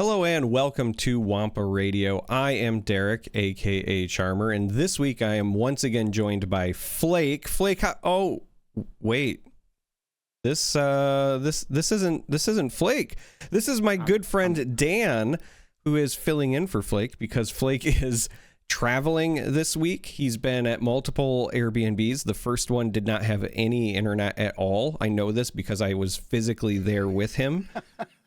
Hello and welcome to Wampa Radio. I am Darick, aka Charm3r, and this week I am once again joined by Flake. Flake, oh wait, this isn't Flake. This is my good friend Dan, who is filling in for Flake because Flake is traveling this week. He's been at multiple Airbnbs. The first one did not have any internet at all. I know this because I was physically there with him.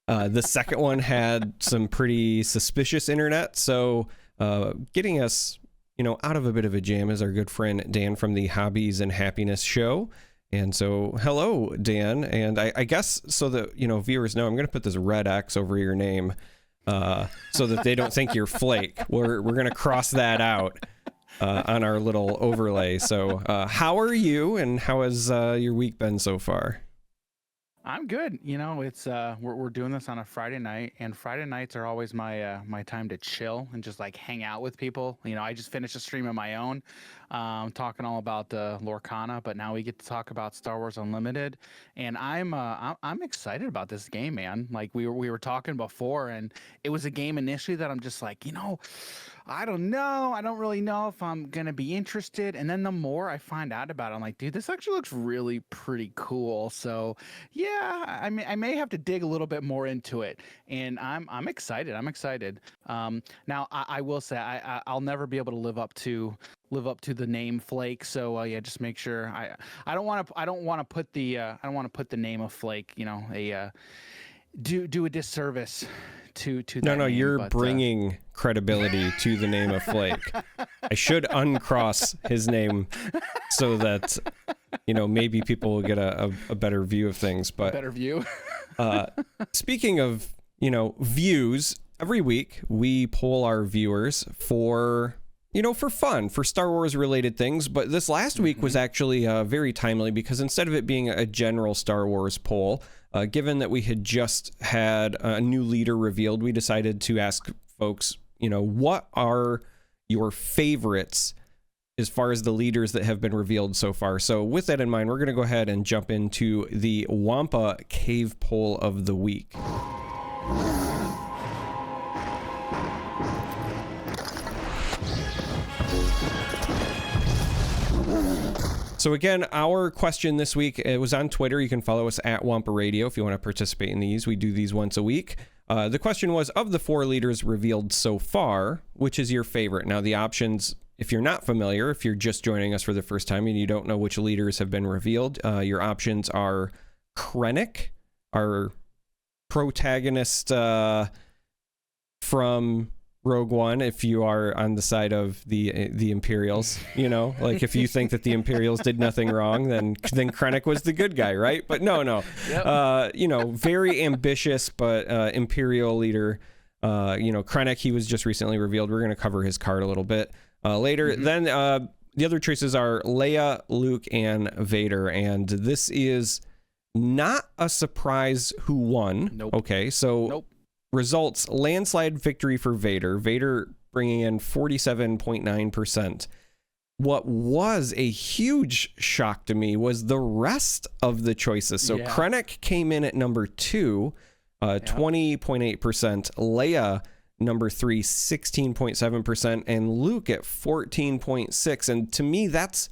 The second one had some pretty suspicious internet. So getting us, out of a bit of a jam is our good friend Dan from the Hobbies and Happiness show. And so, hello, Dan. And I guess so that, viewers know, I'm going to put this red X over your name so that they don't think you're Flake. We're going to cross that out on our little overlay. So how are you and how has your week been so far? I'm good. It's we're doing this on a Friday night, and Friday nights are always my my time to chill and just like hang out with people. I just finished a stream of my own, talking all about the Lorcana, but now we get to talk about Star Wars Unlimited, and I'm excited about this game, man. Like we were talking before, and it was a game initially that I'm just like, I don't know. I don't really know if I'm going to be interested. And then the more I find out about it, I'm like, dude, this actually looks really pretty cool. So yeah, I may have to dig a little bit more into it, and I'm excited. I'm excited. Now I will say I'll never be able to live up to the name Flake. So yeah, just make sure I don't want to put the name of Flake, do a disservice to that No, name, you're but, bringing credibility to the name of Flake. I should uncross his name so that maybe people will get a better view of things. But better view. Speaking of views, every week we poll our viewers for fun, for Star Wars related things. But this last week was actually very timely because instead of it being a general Star Wars poll, given that we had just had a new leader revealed, we decided to ask folks, what are your favorites as far as the leaders that have been revealed so far? So with that in mind, we're going to go ahead and jump into the Wampa Cave Poll of the Week. So again, our question this week, it was on Twitter. You can follow us at Wampa Radio if you want to participate in these. We do these once a week. The question was, of the 4 leaders revealed so far, which is your favorite? Now, the options, if you're not familiar, if you're just joining us for the first time and you don't know which leaders have been revealed, your options are Krennic, our protagonist from Rogue One, if you are on the side of the Imperials, like if you think that the Imperials did nothing wrong, then Krennic was the good guy, right? But no. Yep. Very ambitious, but Imperial leader. Krennic, he was just recently revealed. We're going to cover his card a little bit later. Mm-hmm. Then the other choices are Leia, Luke, and Vader, and this is not a surprise who won. Nope. Okay, so. Nope. Results, landslide victory for Vader. Vader bringing in 47.9%. What was a huge shock to me was the rest of the choices. So yeah. Krennic came in at number 2, 20.8%. Leia, number 3, 16.7%. And Luke at 14.6%. And to me, that's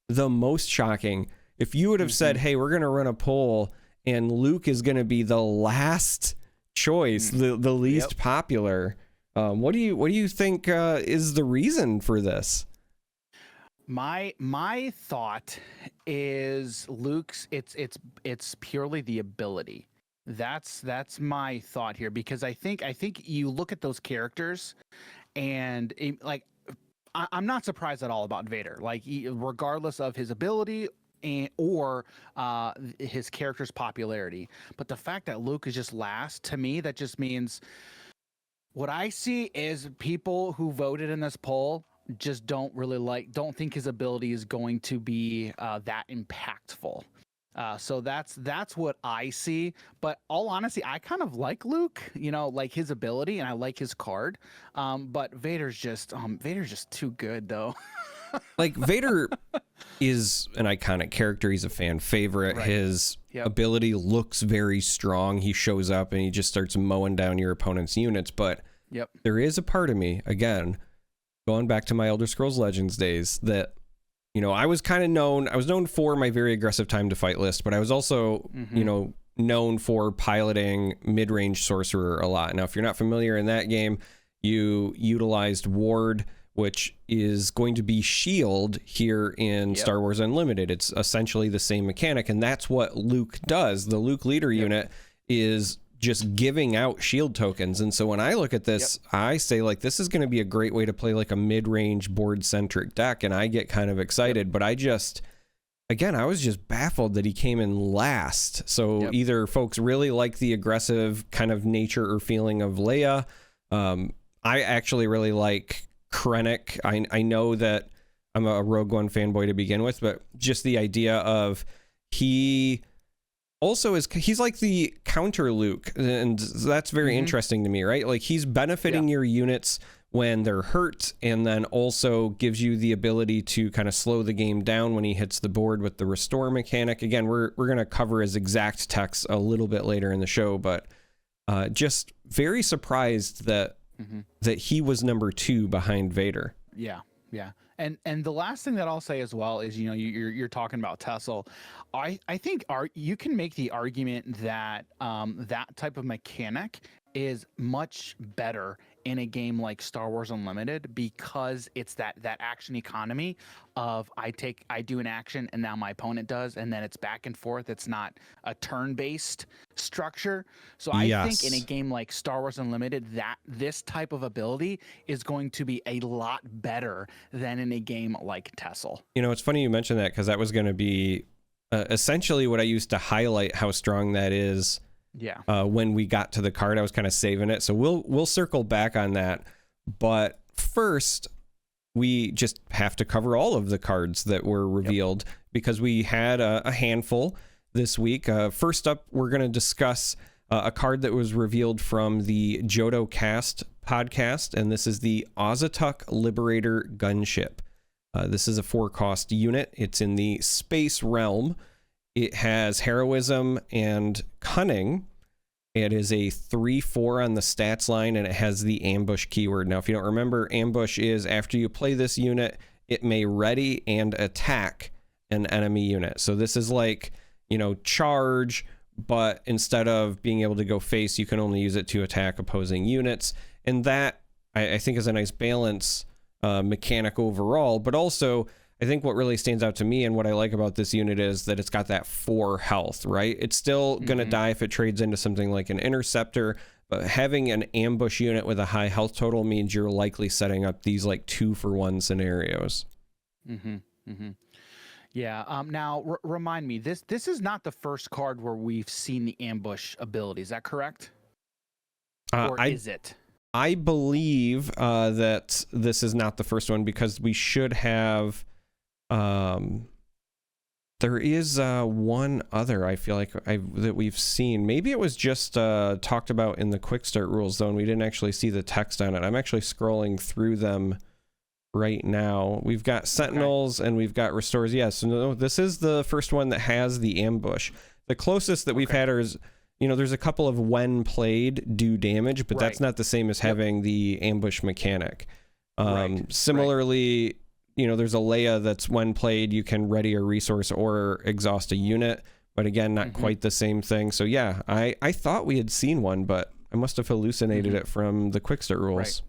the most shocking. If you would have said, hey, we're going to run a poll and Luke is going to be the last choice, the least popular, what do you think is the reason for this? My thought is Luke's. It's purely the ability. That's my thought here, because I think you look at those characters, and I'm not surprised at all about Vader. Like regardless of his ability or his character's popularity, but the fact that Luke is just last, to me, that just means what I see is people who voted in this poll just don't think his ability is going to be that impactful. So that's what I see. But all honesty, I kind of like Luke, like his ability, and I like his card. But Vader's just too good, though. like Vader is an iconic character. He's a fan favorite. Right. His Yep. ability looks very strong. He shows up and he just starts mowing down your opponent's units. But Yep. there is a part of me, again, going back to my Elder Scrolls Legends days, that, you know, I was known for my very aggressive time to fight list, but I was also, you know, known for piloting mid-range sorcerer a lot. Now, if you're not familiar in that game, you utilized Ward, which is going to be shield here in Star Wars Unlimited. It's essentially the same mechanic, and that's what Luke does. The Luke leader unit is just giving out shield tokens. And so when I look at this, I say, like, this is going to be a great way to play like a mid-range board-centric deck, and I get kind of excited, but I was just baffled that he came in last. So either folks really like the aggressive kind of nature or feeling of Leia. I actually really like Krennic. I know that I'm a Rogue One fanboy to begin with, but just the idea of he's like the counter Luke, and that's very interesting to me, right? Like, he's benefiting your units when they're hurt, and then also gives you the ability to kind of slow the game down when he hits the board with the restore mechanic. Again, we're going to cover his exact text a little bit later in the show, but just very surprised that he was number 2 behind Vader. Yeah. And the last thing that I'll say as well is, you know, you're talking about Tessel. I think you can make the argument that that type of mechanic is much better in a game like Star Wars Unlimited, because it's that action economy of I do an action and now my opponent does, and then it's back and forth. It's not a turn-based structure. So I think in a game like Star Wars Unlimited, that this type of ability is going to be a lot better than in a game like Tessel. You know, it's funny you mentioned that, because that was going to be essentially what I used to highlight how strong that is. When we got to the card, I was kind of saving it. So we'll circle back on that. But first, we just have to cover all of the cards that were revealed, because we had a handful this week. First up, we're going to discuss a card that was revealed from the Johto Cast podcast, and this is the Auzituck Liberator Gunship. This is a 4-cost unit. It's in the space realm. It has heroism and cunning. It is a 3/4 on the stats line, and it has the ambush keyword. Now, if you don't remember, ambush is after you play this unit, it may ready and attack an enemy unit. So this is like, you know, charge, but instead of being able to go face, you can only use it to attack opposing units. And that, I think, is a nice balance mechanic overall. But also, I think what really stands out to me and what I like about this unit is that it's got that 4 health, right? It's still going to die if it trades into something like an interceptor, but having an ambush unit with a high health total means you're likely setting up these like 2-for-1 scenarios. Yeah. Now, remind me, this is not the first card where we've seen the ambush ability. Is that correct? Or is it? I believe that this is not the first one, because we should have... there is one other I feel like that we've seen. Maybe it was just talked about in the quick start rules, though, and we didn't actually see the text on it. I'm actually scrolling through them right now. We've got Sentinels and we've got Restores. Yes, so no, this is the first one that has the ambush. The closest that we've had is, you know, there's a couple of when played do damage, but that's not the same as having the ambush mechanic. Similarly, you know, there's a Leia that's when played, you can ready a resource or exhaust a unit, but again, not quite the same thing. So yeah, I thought we had seen one, but I must have hallucinated it from the quick start rules.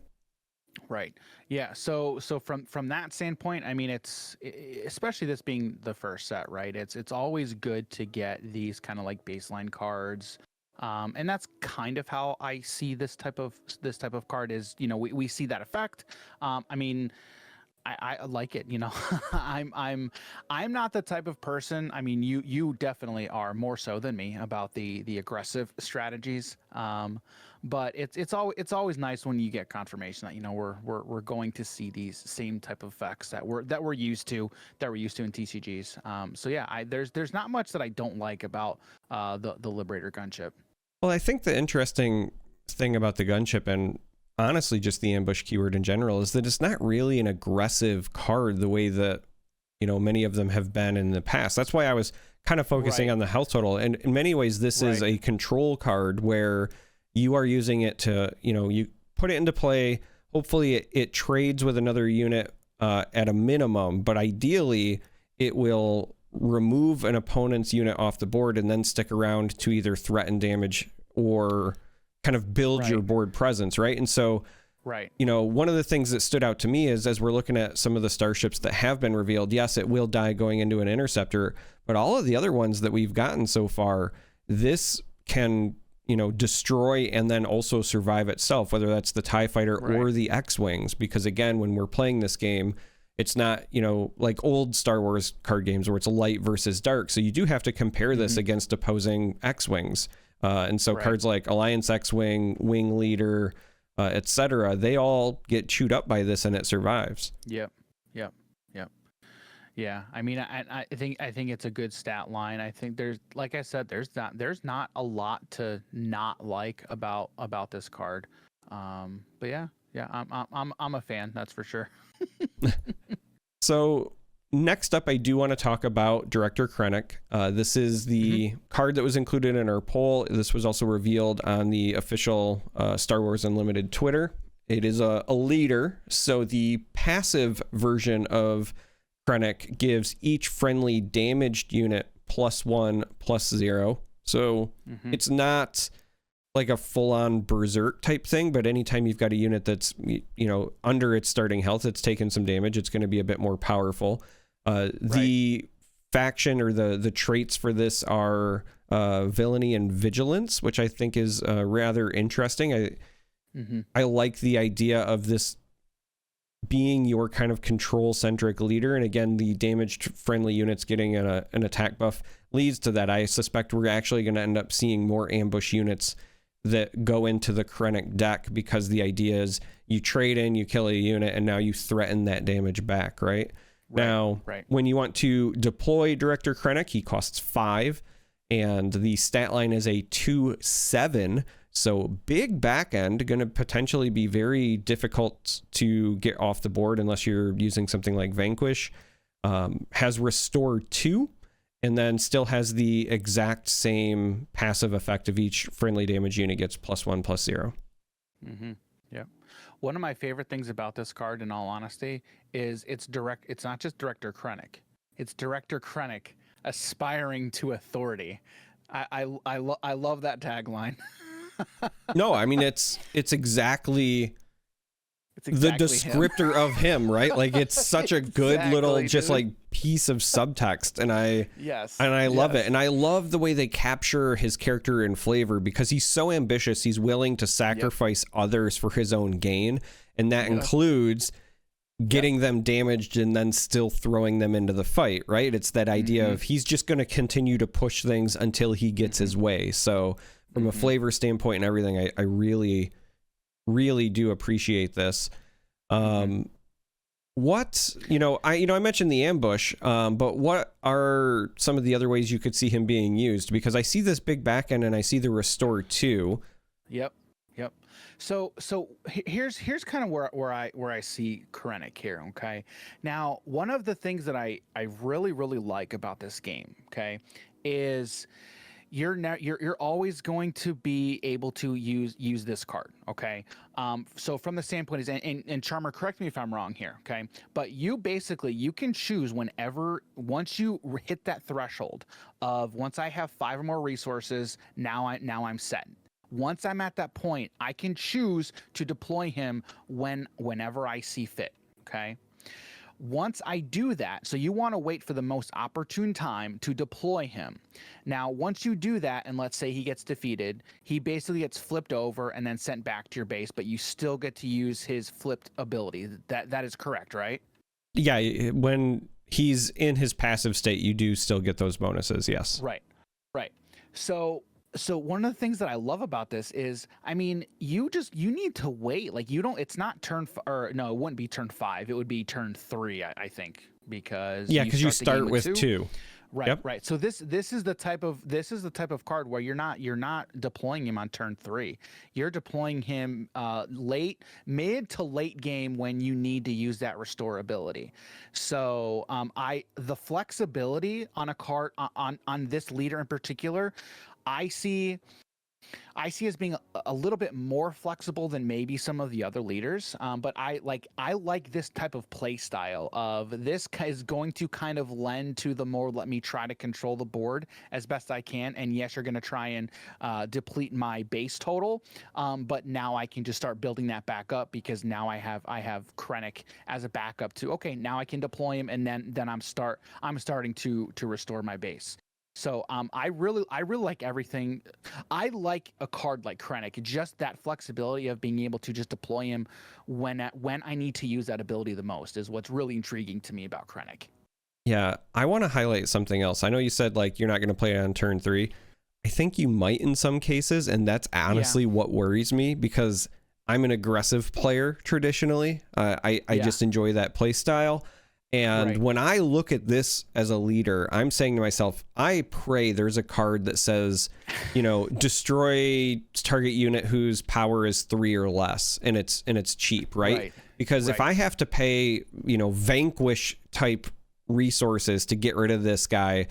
Right. Yeah. So from that standpoint, I mean, it's especially this being the first set, right? It's always good to get these kind of like baseline cards. And that's kind of how I see this type of card is, you know, we see that effect. I mean, I like it, you know. I'm not the type of person. I mean, you definitely are more so than me about the aggressive strategies. But it's always nice when you get confirmation that, you know, we're going to see these same type of effects that we're used to in TCGs. So yeah, there's not much that I don't like about the Liberator Gunship. Well, I think the interesting thing about the gunship, and honestly just the ambush keyword in general, is that it's not really an aggressive card the way that, many of them have been in the past. That's why I was kind of focusing on the health total. And in many ways, this is a control card where you are using it to, you put it into play. Hopefully it trades with another unit at a minimum, but ideally it will remove an opponent's unit off the board and then stick around to either threaten damage or kind of build your board presence, right? And so, one of the things that stood out to me is, as we're looking at some of the starships that have been revealed, yes, it will die going into an interceptor, but all of the other ones that we've gotten so far, this can, destroy and then also survive itself, whether that's the TIE fighter or the X-Wings, because again, when we're playing this game, it's not, like old Star Wars card games where it's light versus dark. So you do have to compare this against opposing X-Wings. And so cards like Alliance X-Wing, Wing Leader, etc., they all get chewed up by this and it survives. Yep. Yeah, I mean, I think it's a good stat line. I think there's, like I said, there's not a lot to not like about this card. But yeah, I'm a fan, that's for sure. So next up, I do want to talk about Director Krennic. This is the card that was included in our poll. This was also revealed on the official Star Wars Unlimited Twitter. It is a leader. So the passive version of Krennic gives each friendly damaged unit +1/+0. So it's not like a full-on berserk type thing, but anytime you've got a unit that's, under its starting health, it's taken some damage, it's going to be a bit more powerful. The faction or the traits for this are villainy and vigilance, which I think is rather interesting. I like the idea of this being your kind of control-centric leader, and again, the damaged friendly units getting an attack buff leads to that. I suspect we're actually going to end up seeing more ambush units that go into the Krennic deck, because the idea is you trade in, you kill a unit, and now you threaten that damage back, right? When you want to deploy Director Krennic, he costs 5, and the stat line is a 2/7. So big back end, going to potentially be very difficult to get off the board unless you're using something like Vanquish. Has Restore 2, and then still has the exact same passive effect of each friendly damage unit gets +1/+0. Yeah. One of my favorite things about this card, in all honesty, is it's not just Director Krennic. It's Director Krennic aspiring to authority. I love that tagline. No, I mean, it's exactly the descriptor of him, right? Like, it's such a good little just like piece of subtext, and I love it. And I love the way they capture his character and flavor, because he's so ambitious. He's willing to sacrifice others for his own gain, and that includes getting them damaged and then still throwing them into the fight, right? It's that idea of he's just going to continue to push things until he gets his way. So from a flavor standpoint and everything, I really do appreciate this. What, I mentioned the ambush, but what are some of the other ways you could see him being used? Because I see this big back end and I see the Restore 2. Yep. So here's kind of where I see Krennic here. Okay. Now, one of the things that I really like about this game, okay, is you're always going to be able to use this card, okay? So from the standpoint is, and Charmer, correct me if I'm wrong here, okay? But you can choose once you hit that threshold of, once I have 5 or more resources, now I'm set. Once I'm at that point, I can choose to deploy him whenever I see fit, okay? Once I do that, so you want to wait for the most opportune time to deploy him. Now, once you do that, and let's say he gets defeated, he basically gets flipped over and then sent back to your base, but you still get to use his flipped ability. That is correct, right? Yeah, when he's in his passive state, you do still get those bonuses, yes. Right. So one of the things that I love about this is, I mean, you need to wait. Like, it's not it wouldn't be turn 5. It would be turn 3, I think, because you start with 2. Right, Yep. right. So this is the type of card where you're not deploying him on turn 3. You're deploying him mid to late game when you need to use that restore ability. So the flexibility on a card on this leader in particular, I see as being a little bit more flexible than maybe some of the other leaders. But I like this type of play style of this is going to kind of lend to the more let me try to control the board as best I can. And yes, you're going to try and deplete my base total. But now I can just start building that back up because now I have Krennic as a backup to, okay, now I can deploy him. And then I'm starting to restore my base. So I really like everything. I like a card like Krennic, just that flexibility of being able to just deploy him when I need to use that ability the most is what's really intriguing to me about Krennic. Yeah, I want to highlight something else. I know you said like you're not going to play it on turn 3. I think you might in some cases, and that's honestly what worries me because I'm an aggressive player traditionally. I just enjoy that play style. And when I look at this as a leader, I'm saying to myself, I pray there's a card that says, destroy target unit whose power is 3 or less, and it's cheap, right? Because if I have to pay, vanquish type resources to get rid of this guy,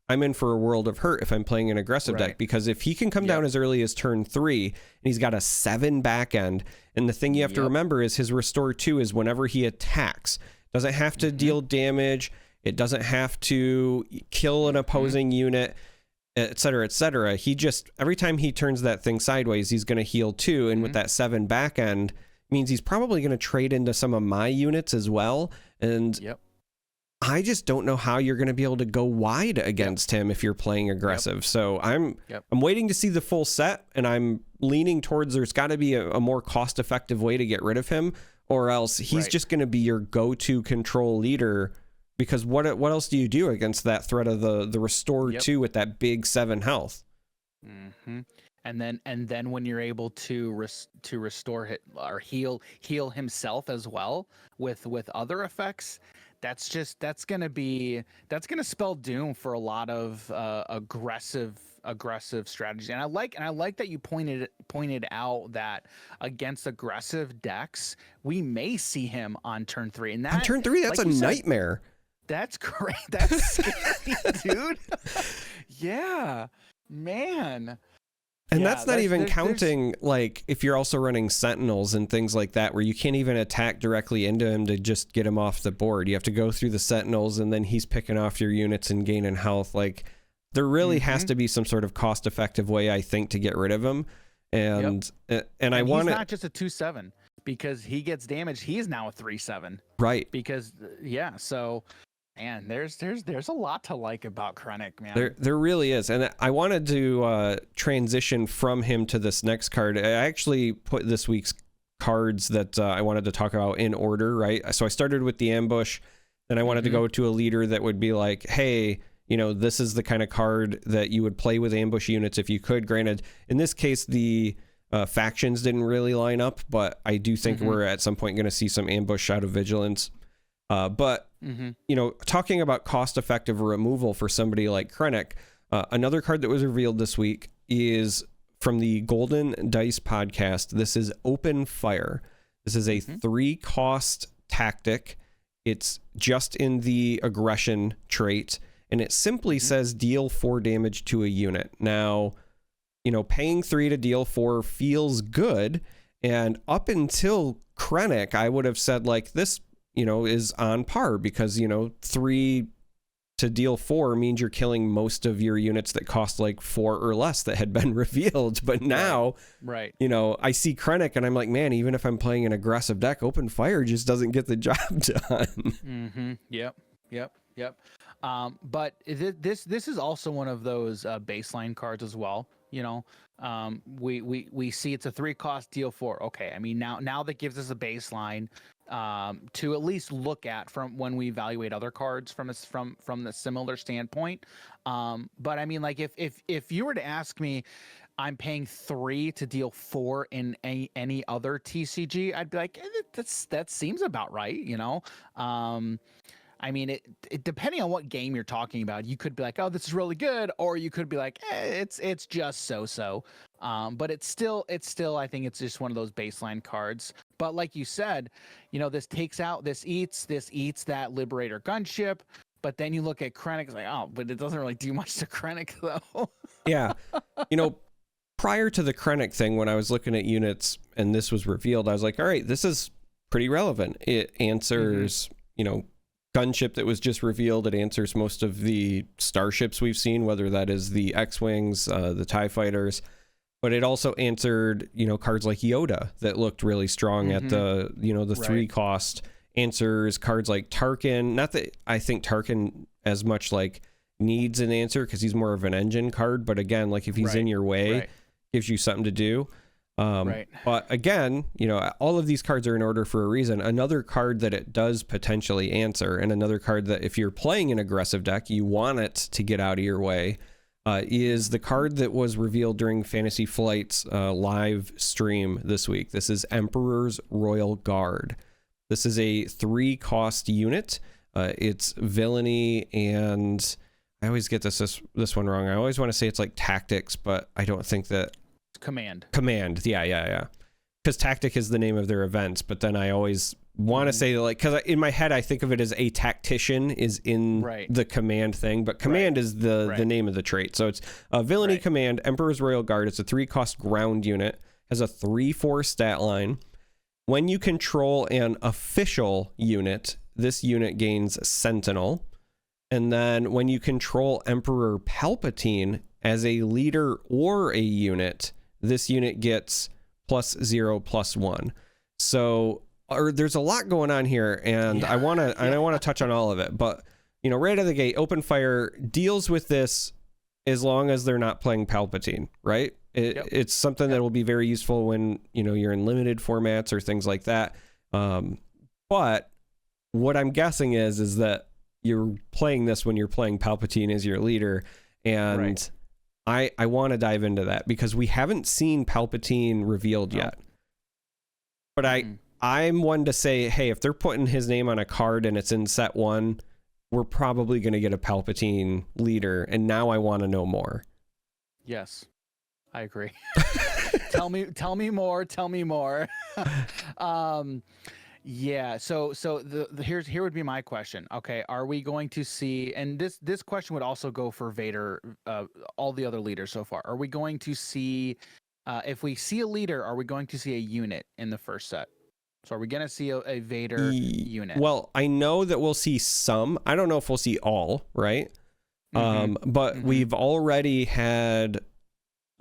I'm in for a world of hurt if I'm playing an aggressive deck, because if he can come down as early as turn 3 and he's got a 7 back end, and the thing you have to remember is his restore 2 is whenever he attacks. Doesn't have to deal damage. It doesn't have to kill an opposing unit, et cetera, et cetera. He just, every time he turns that thing sideways, he's going to heal 2. And with that 7 back end, means he's probably going to trade into some of my units as well. And I just don't know how you're going to be able to go wide against him if you're playing aggressive. So I'm waiting to see the full set, and I'm leaning towards there's got to be a more cost-effective way to get rid of him. Or else he's just going to be your go-to control leader, because what else do you do against that threat of the restore 2 with that big 7 health? And then when you're able to restore it or heal himself as well with other effects, that's going to spell doom for a lot of aggressive strategy. And I like that you pointed out that against aggressive decks we may see him on turn 3, and that on turn 3 that's like a nightmare. That's great. That's scary, dude. Yeah, man. And that's not even counting like if you're also running sentinels and things like that where you can't even attack directly into him to just get him off the board. You have to go through the sentinels, and then he's picking off your units and gaining health. Like there really has to be some sort of cost-effective way, I think, to get rid of him. And I want he's not just a 2/7 because he gets damaged. He is now a 3/7. Right. Because so man, there's a lot to like about Krennic, man. There really is. And I wanted to transition from him to this next card. I actually put this week's cards that I wanted to talk about in order, right? So I started with the ambush, then I wanted to go to a leader that would be like, hey, this is the kind of card that you would play with ambush units if you could. Granted, in this case, the factions didn't really line up, but I do think we're at some point going to see some ambush out of vigilance. But talking about cost-effective removal for somebody like Krennic, another card that was revealed this week is from the Golden Dice podcast. This is Open Fire. This is a 3-cost tactic. It's just in the aggression trait, and it simply says deal 4 damage to a unit. Now, paying 3 to deal 4 feels good, and up until Krennic, I would have said like this is on par because 3 to deal 4 means you're killing most of your units that cost like 4 or less that had been revealed. But now, I see Krennic and I'm like, man, even if I'm playing an aggressive deck, Open Fire just doesn't get the job done. Yep. But this is also one of those baseline cards as well. We see it's a 3-cost deal 4. Okay, I mean now that gives us a baseline to at least look at from when we evaluate other cards from the similar standpoint. But I mean, like if you were to ask me, I'm paying 3 to deal 4 in any other TCG, I'd be like, that seems about right, I mean, it depending on what game you're talking about, you could be like, oh, this is really good, or you could be like, it's just so. But it's still, I think it's just one of those baseline cards. But like you said, this eats that Liberator gunship. But then you look at Krennic, it's like, oh, but it doesn't really do much to Krennic though. Yeah. Prior to the Krennic thing, when I was looking at units and this was revealed, I was like, all right, this is pretty relevant. It answers, gunship that was just revealed. It answers most of the starships we've seen, whether that is the X-Wings, the TIE fighters, but it also answered, cards like Yoda that looked really strong at the 3 cost. Answers cards like Tarkin. Not that I think Tarkin as much like needs an answer because he's more of an engine card, but again, like if he's in your way, gives you something to do. But again, all of these cards are in order for a reason. Another card that it does potentially answer, and another card that if you're playing an aggressive deck, you want it to get out of your way, is the card that was revealed during Fantasy Flight's live stream this week. This is Emperor's Royal Guard. This is a 3 cost unit. It's villainy, and I always get this one wrong. I always want to say it's like tactics, but I don't think that. Command. Yeah. Because tactic is the name of their events, but then I always want to say like, because in my head I think of it as a tactician is in the command thing, but command is the name of the trait. So it's a villainy command, Emperor's Royal Guard. It's a 3 cost ground unit, has a 3/4 stat line. When you control an official unit, this unit gains Sentinel. And then when you control Emperor Palpatine as a leader or a unit, this unit gets +0/+1. So there's a lot going on here, and I want to touch on all of it. But right out of the gate, Open Fire deals with this as long as they're not playing Palpatine, right? It's something that will be very useful when you're in limited formats or things like that. But what I'm guessing is that you're playing this when you're playing Palpatine as your leader, and I want to dive into that because we haven't seen Palpatine revealed yet. But I'm one to say, hey, if they're putting his name on a card and it's in set 1, we're probably going to get a Palpatine leader, and now I want to know more. Yes, I agree. Tell me more. Yeah. So here would be my question. Okay, are we going to see? And this question would also go for Vader, all the other leaders so far. Are we going to see? If we see a leader, are we going to see a unit in the first set? So are we going to see a Vader unit? Well, I know that we'll see some. I don't know if we'll see all, right? But we've already had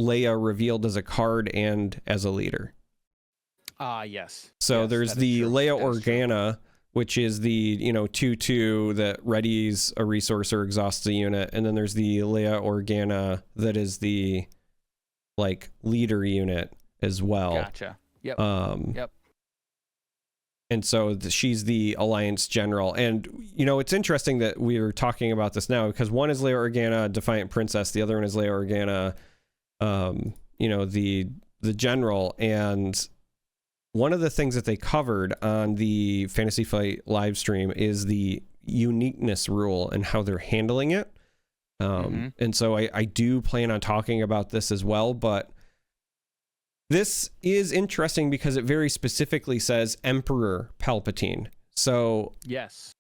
Leia revealed as a card and as a leader. Yes. So there's the Leia Organa, which is the 2/2 that readies a resource or exhausts a unit, and then there's the Leia Organa that is the leader unit as well. Gotcha. Yep. Yep. And so she's the Alliance General. And, it's interesting that we are talking about this now because one is Leia Organa, Defiant Princess. The other one is Leia Organa, the General. And one of the things that they covered on the Fantasy Flight live stream is the uniqueness rule and how they're handling it. And so I do plan on talking about this as well, but this is interesting because it very specifically says Emperor Palpatine. So yes,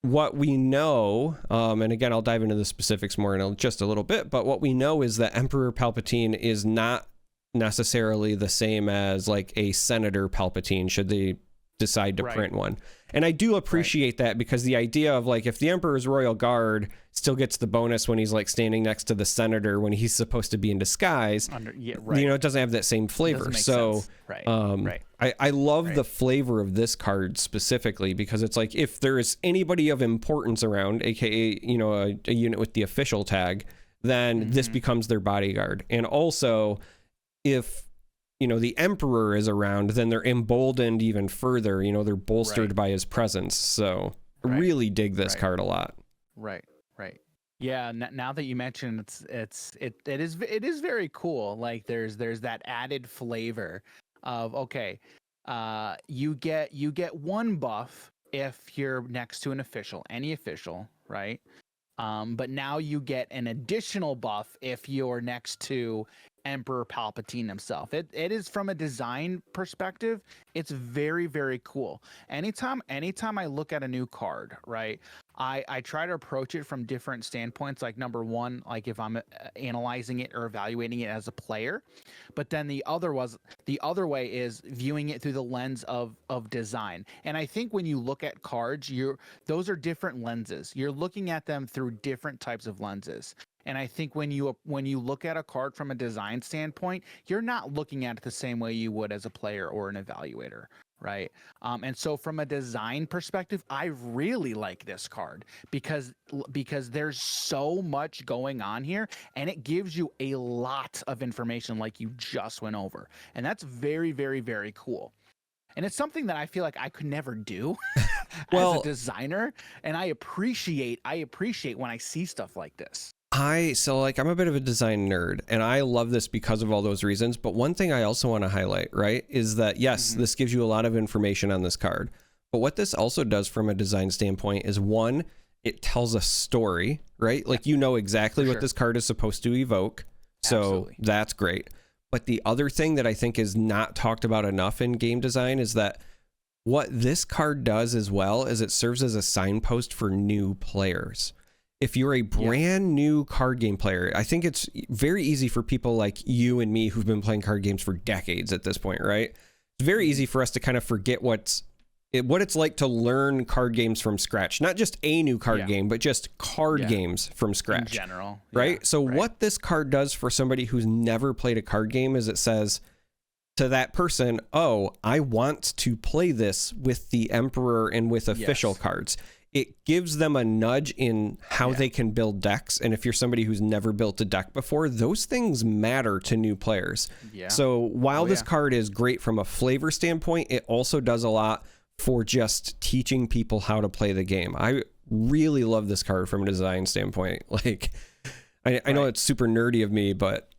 what we know, and again, I'll dive into the specifics more in just a little bit, but what we know is that Emperor Palpatine is not necessarily the same as a Senator Palpatine should they decide to print one. And I do appreciate that because the idea of if the Emperor's Royal Guard still gets the bonus when he's standing next to the Senator when he's supposed to be in disguise, it doesn't have that same flavor. So I love the flavor of this card specifically because it's if there's anybody of importance around, aka a unit with the official tag, then this becomes their bodyguard. And also if the Emperor is around, then they're emboldened even further. They're bolstered by his presence. So I really dig this card a lot. Right. Yeah. Now that you mention it is very cool. There's that added flavor of, okay, you get one buff if you're next to an official, any official, right? But now you get an additional buff if you're next to Emperor Palpatine himself. It is, from a design perspective, it's very, very cool. Anytime I look at a new card, right, I try to approach it from different standpoints. Like, number one, like if I'm analyzing it or evaluating it as a player, but then the other way is viewing it through the lens of design. And I think when you look at cards, those are different lenses. You're looking at them through different types of lenses. And I think when you look at a card from a design standpoint, you're not looking at it the same way you would as a player or an evaluator, right? And so from a design perspective, I really like this card because there's so much going on here, and it gives you a lot of information like you just went over. And that's very, very, very cool. And it's something that I feel like I could never do as a designer. And I appreciate when I see stuff like this. I'm a bit of a design nerd, and I love this because of all those reasons. But one thing I also want to highlight, right, is that yes, this gives you a lot of information on this card. But what this also does from a design standpoint is, one, it tells a story, right? Like, you know exactly what this card is supposed to evoke. So Absolutely. That's great. But the other thing that I think is not talked about enough in game design is that what this card does as well is it serves as a signpost for new players. If you're a brand new card game player, I think it's very easy for people like you and me who've been playing card games for decades at this point, right? It's very easy for us to kind of forget what it's like to learn card games from scratch. Not just a new card game, but just card games from scratch. In general. Right? So what this card does for somebody who's never played a card game is it says to that person, oh, I want to play this with the Emperor and with official cards. It gives them a nudge in how they can build decks. And if you're somebody who's never built a deck before, those things matter to new players. Yeah. So while this card is great from a flavor standpoint, it also does a lot for just teaching people how to play the game. I really love this card from a design standpoint. Like, I know it's super nerdy of me, but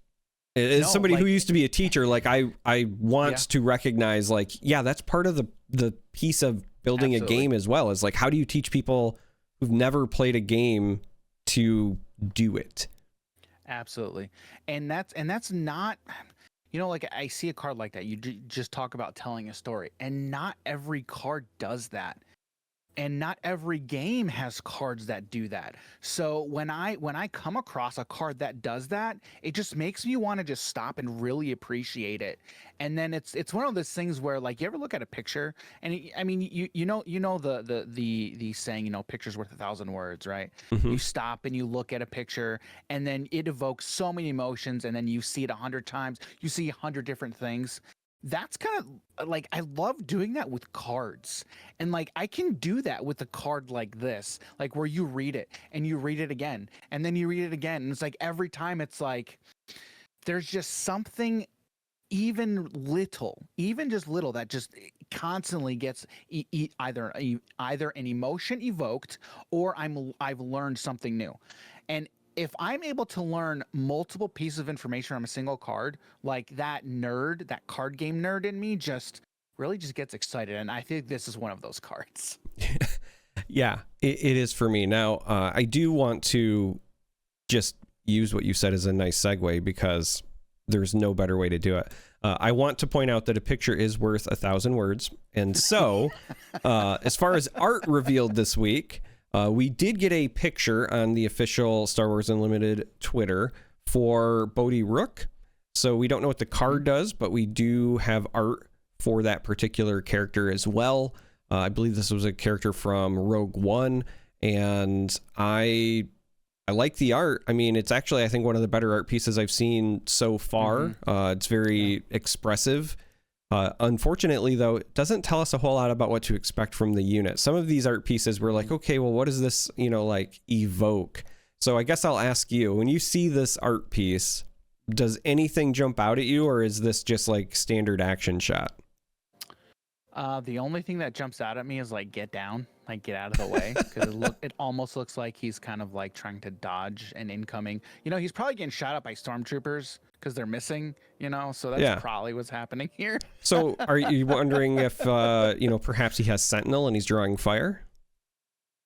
as somebody who used to be a teacher, like I want to recognize, like, that's part of the piece of building a game as well, is like, how do you teach people who've never played a game to do it? Absolutely. And that's not, like, I see a card like that. You just talk about telling a story, and not every card does that. And not every game has cards that do that. So when I come across a card that does that, it just makes me want to just stop and really appreciate it. And then it's one of those things where, like, you ever look at a picture, and I mean, you know the saying, picture's worth 1,000 words, right? Mm-hmm. You stop and you look at a picture, and then it evokes so many emotions, and then you see it 100 times, you see 100 different things. That's kind of like, I love doing that with cards. And like, I can do that with a card like this, like where you read it and you read it again, and then you read it again. And it's like, every time it's like, there's just something even just little that just constantly gets either an emotion evoked, or I've learned something new. And if I'm able to learn multiple pieces of information from a single card, like, that card game nerd in me just gets excited. And I think this is one of those cards. Yeah, it is for me. Now, I do want to just use what you said as a nice segue, because there's no better way to do it. I want to point out that a picture is worth 1,000 words. And so, as far as art revealed this week, we did get a picture on the official Star Wars Unlimited Twitter for Bodhi Rook. So we don't know what the card does, but we do have art for that particular character as well. I believe this was a character from Rogue One, and I like the art. I mean, it's actually, I think, one of the better art pieces I've seen so far. It's very expressive. Unfortunately, though, it doesn't tell us a whole lot about what to expect from the unit. Some of these art pieces were like, okay, well, what does this, like, evoke? So I guess I'll ask you, when you see this art piece, does anything jump out at you, or is this just like standard action shot? The only thing that jumps out at me is like get down, like get out of the way, because it almost looks like he's kind of like trying to dodge an incoming. You know, he's probably getting shot at by stormtroopers because they're missing. You know, so that's probably what's happening here. So, are you wondering if perhaps he has Sentinel and he's drawing fire?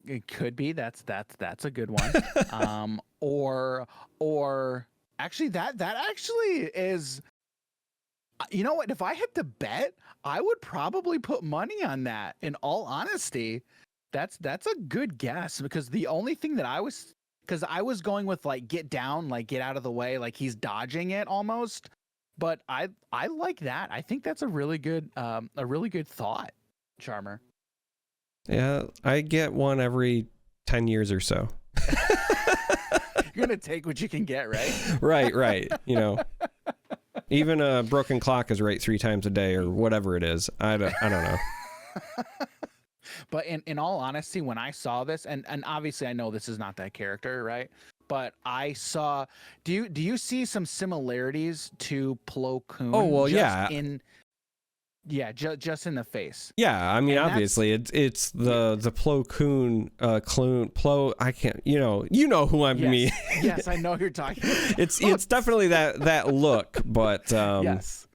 It could be. That's a good one. Or actually, that actually is. You know what? If I had to bet, I would probably put money on that. In all honesty, that's a good guess, because the only thing that I was going with like get down, like get out of the way, like he's dodging it almost. But I like that. I think that's a really good thought, Charmer. Yeah, I get one every 10 years or so. You're gonna take what you can get, right? Right. You know. Even a broken clock is right 3 times a day or whatever it is. I don't know. But in all honesty, when I saw this, and obviously I know this is not that character, right? But I saw, do you see some similarities to Plo Koon? Oh, well, yeah. Just in the face. Yeah, I mean, and obviously it's the Plo Koon Plo. I can't, you know who I mean. Yes, I know who you're talking about. It's definitely that look, but yes.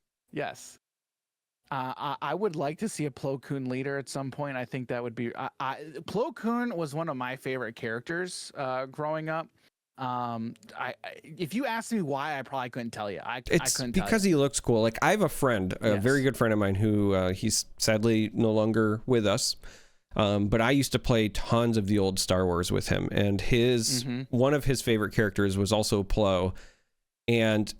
I would like to see a Plo Koon leader at some point. I think that would be. Plo Koon was one of my favorite characters growing up. If you asked me why, I probably couldn't tell you. I couldn't because he looks cool. Like, I have a friend, a very good friend of mine who he's sadly no longer with us. But I used to play tons of the old Star Wars with him, and one of his favorite characters was also Plo, and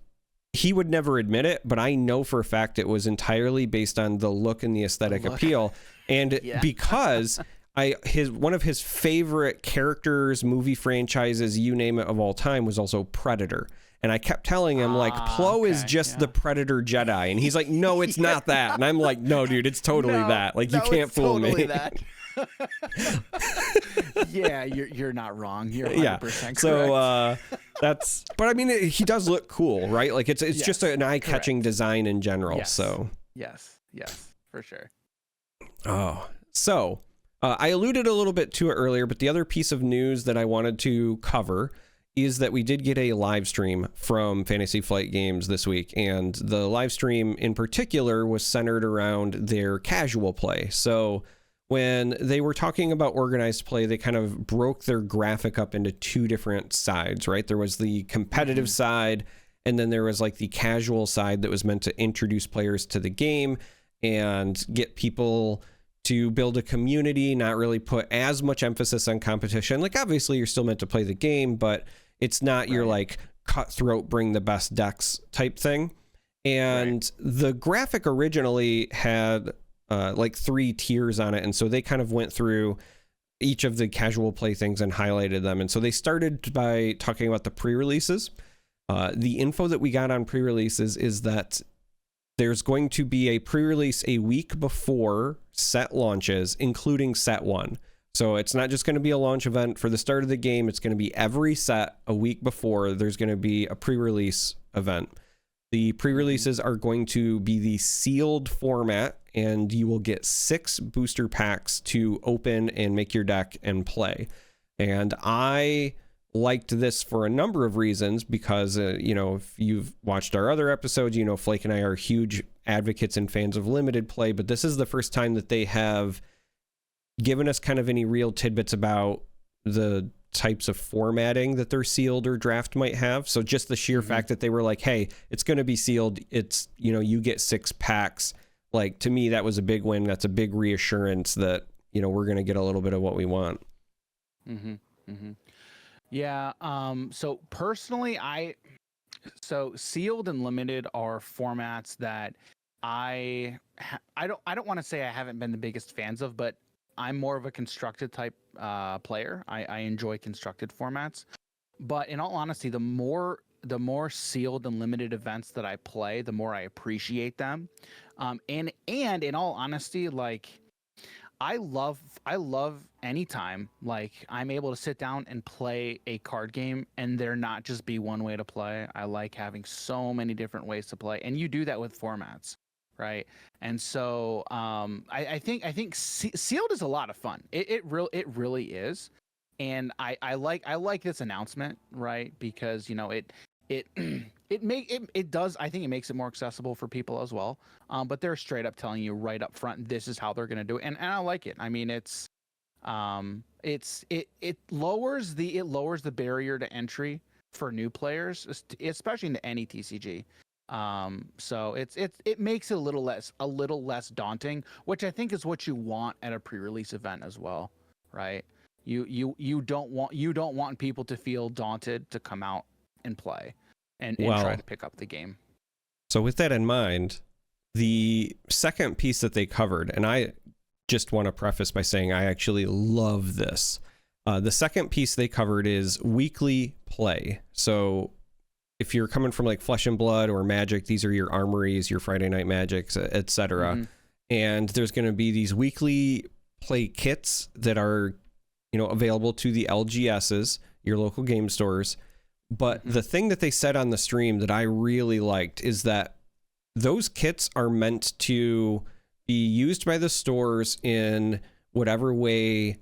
he would never admit it, but I know for a fact it was entirely based on the look and the aesthetic appeal, and because one of his favorite characters, movie franchises, you name it, of all time was also Predator. And I kept telling him, like, Plo is just the Predator Jedi. And he's like, no, it's not that. And I'm like, no, dude, it's totally that. Like, you can't fool me. That. Yeah, you're not wrong. You're 100% correct. So but I mean, he does look cool, right? Like, it's just an eye-catching design in general. Yes. So yes, for sure. Oh, so I alluded a little bit to it earlier, but the other piece of news that I wanted to cover is that we did get a live stream from Fantasy Flight Games this week, and the live stream in particular was centered around their casual play. So when they were talking about organized play, they kind of broke their graphic up into 2 different sides, right? There was the competitive side, and then there was like the casual side that was meant to introduce players to the game and get people to build a community, not really put as much emphasis on competition. Like, obviously you're still meant to play the game, but it's not your like cutthroat, bring the best decks type thing. And the graphic originally had like 3 tiers on it. And so they kind of went through each of the casual play things and highlighted them. And so they started by talking about the pre-releases. The info that we got on pre-releases is that there's going to be a pre-release a week before set launches, including set 1. So it's not just going to be a launch event for the start of the game. It's going to be every set a week before. There's going to be a pre-release event. The pre-releases are going to be the sealed format, and you will get 6 booster packs to open and make your deck and play. And I liked this for a number of reasons, because if you've watched our other episodes, Flake and I are huge advocates and fans of limited play, but this is the first time that they have given us kind of any real tidbits about the types of formatting that their sealed or draft might have. So just the sheer fact that they were like, hey, it's going to be sealed, it's you get 6 packs, like, to me that was a big win. That's a big reassurance that we're going to get a little bit of what we want. Yeah. So personally, so sealed and limited are formats that I don't want to say I haven't been the biggest fans of, but I'm more of a constructed type player. I enjoy constructed formats. But in all honesty, the more sealed and limited events that I play, the more I appreciate them. And in all honesty, like, I love anytime like I'm able to sit down and play a card game and there not just be one way to play. I like having so many different ways to play, and you do that with formats. right? And so I think sealed is a lot of fun. It really is, and I like this announcement, right? Because it does. I think it makes it more accessible for people as well. But they're straight up telling you right up front, this is how they're going to do it, and I like it. I mean, it lowers the barrier to entry for new players, especially into any TCG. So it makes it a little less daunting, which I think is what you want at a pre-release event as well, right? You don't want people to feel daunted to come out and play and try to pick up the game. So with that in mind, the second piece that they covered, and I just want to preface by saying I actually love this. The second piece they covered is weekly play. So if you're coming from like Flesh and Blood or Magic, these are your armories, your Friday Night Magics, etc. Mm-hmm. And there's going to be these weekly play kits that are, available to the LGSs, your local game stores. But the thing that they said on the stream that I really liked is that those kits are meant to be used by the stores in whatever way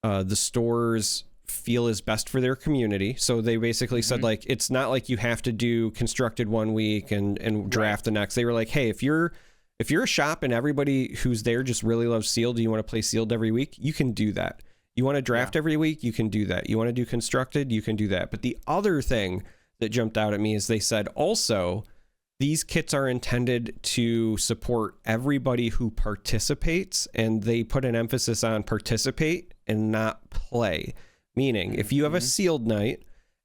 the stores feel is best for their community. So they basically said, like, it's not like you have to do constructed one week and draft the next. They were like, hey, if you're a shop and everybody who's there just really loves sealed, you want to play sealed every week, you can do that. You want to draft every week, you can do that. You want to do constructed, you can do that. But the other thing that jumped out at me is they said also these kits are intended to support everybody who participates, and they put an emphasis on participate and not play. Meaning, if you have a sealed night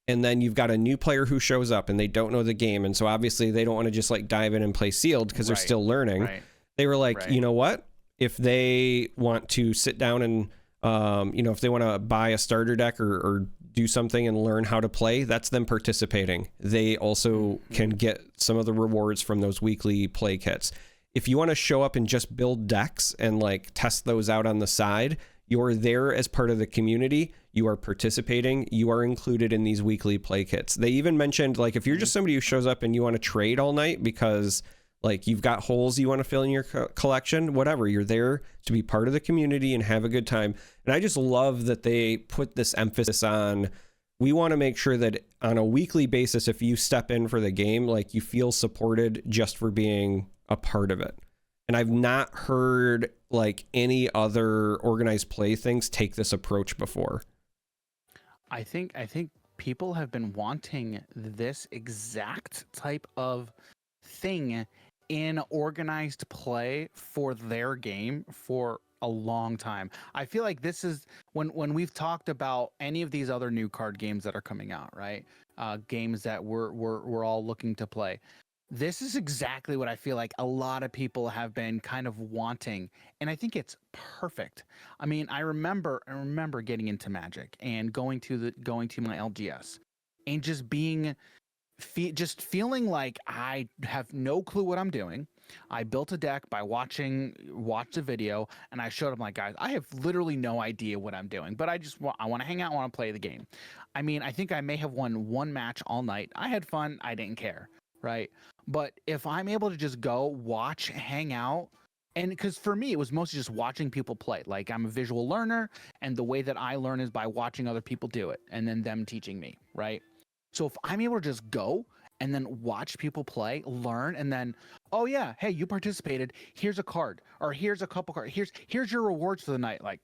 and then you've got a new player who shows up and they don't know the game, and so obviously they don't want to just like dive in and play sealed because they're still learning. They were like, you know what? If they want to sit down and, if they want to buy a starter deck or do something and learn how to play, that's them participating. They also can get some of the rewards from those weekly play kits. If you want to show up and just build decks and like test those out on the side, you're there as part of the community. You are participating. You are included in these weekly play kits. They even mentioned, like, if you're just somebody who shows up and you want to trade all night because like you've got holes you want to fill in your collection, whatever, you're there to be part of the community and have a good time. And I just love that they put this emphasis on, we want to make sure that on a weekly basis, if you step in for the game, like you feel supported just for being a part of it. And I've not heard like any other organized play things take this approach before. I think people have been wanting this exact type of thing in organized play for their game for a long time. I feel like this is when we've talked about any of these other new card games that are coming out, right? Games that we're all looking to play. This is exactly what I feel like a lot of people have been kind of wanting, and I think it's perfect. I mean, I remember getting into Magic and going to my LGS and just feeling like I have no clue what I'm doing. I built a deck by watched a video, and I showed them like, guys, I have literally no idea what I'm doing, but I want to hang out, I want to play the game. I mean, I think I may have won one match all night. I had fun. I didn't care. Right. But if I'm able to just go watch, hang out, and because for me, it was mostly just watching people play. Like, I'm a visual learner, and the way that I learn is by watching other people do it and then them teaching me. Right. So if I'm able to just go and then watch people play, learn, and then, oh yeah, hey, you participated. Here's a card, or here's a couple cards. Here's your rewards for the night. Like,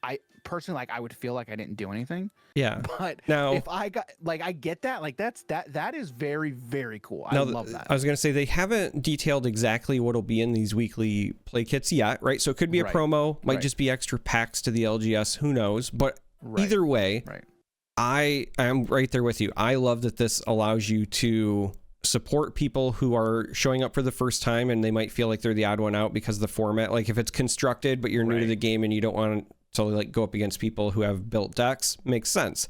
I personally, like, I would feel like I didn't do anything. Yeah. But now, if I got, like, I get that, like, that is very, very cool. I love that. I was going to say, they haven't detailed exactly what'll be in these weekly play kits yet, right? So it could be a promo, might just be extra packs to the LGS, who knows? But either way, I am right there with you. I love that this allows you to support people who are showing up for the first time and they might feel like they're the odd one out because of the format. Like if it's constructed, but you're new to the game and you don't want to like go up against people who have built decks, makes sense.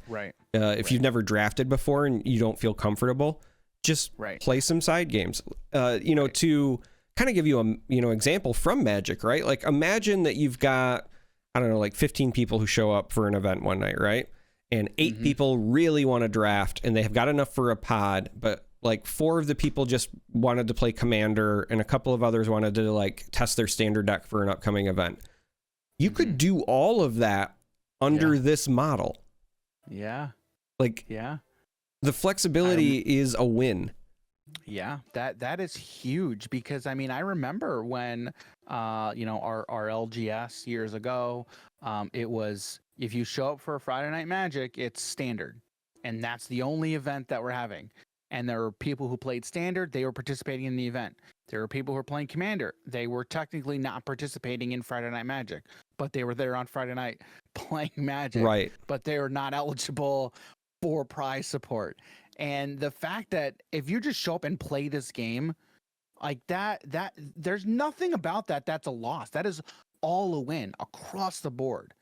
If you've never drafted before and you don't feel comfortable, just play some side games. To kind of give you a example from Magic, right? Like imagine that you've got, I don't know, like 15 people who show up for an event one night, right? And 8 people really want to draft and they have got enough for a pod, but like 4 of the people just wanted to play Commander and a couple of others wanted to like test their standard deck for an upcoming event. You could do all of that under this model. Yeah. Like, the flexibility is a win. Yeah, that is huge, because I mean, I remember when you know, our LGS years ago, it was, if you show up for a Friday Night Magic, it's standard, and that's the only event that we're having. And there were people who played standard, they were participating in the event. There were people who were playing Commander, they were technically not participating in Friday Night Magic, but they were there on Friday night playing Magic, Right. but they were not eligible for prize support. And the fact that if you just show up and play this game like that there's nothing about that that's a loss. That is all a win across the board.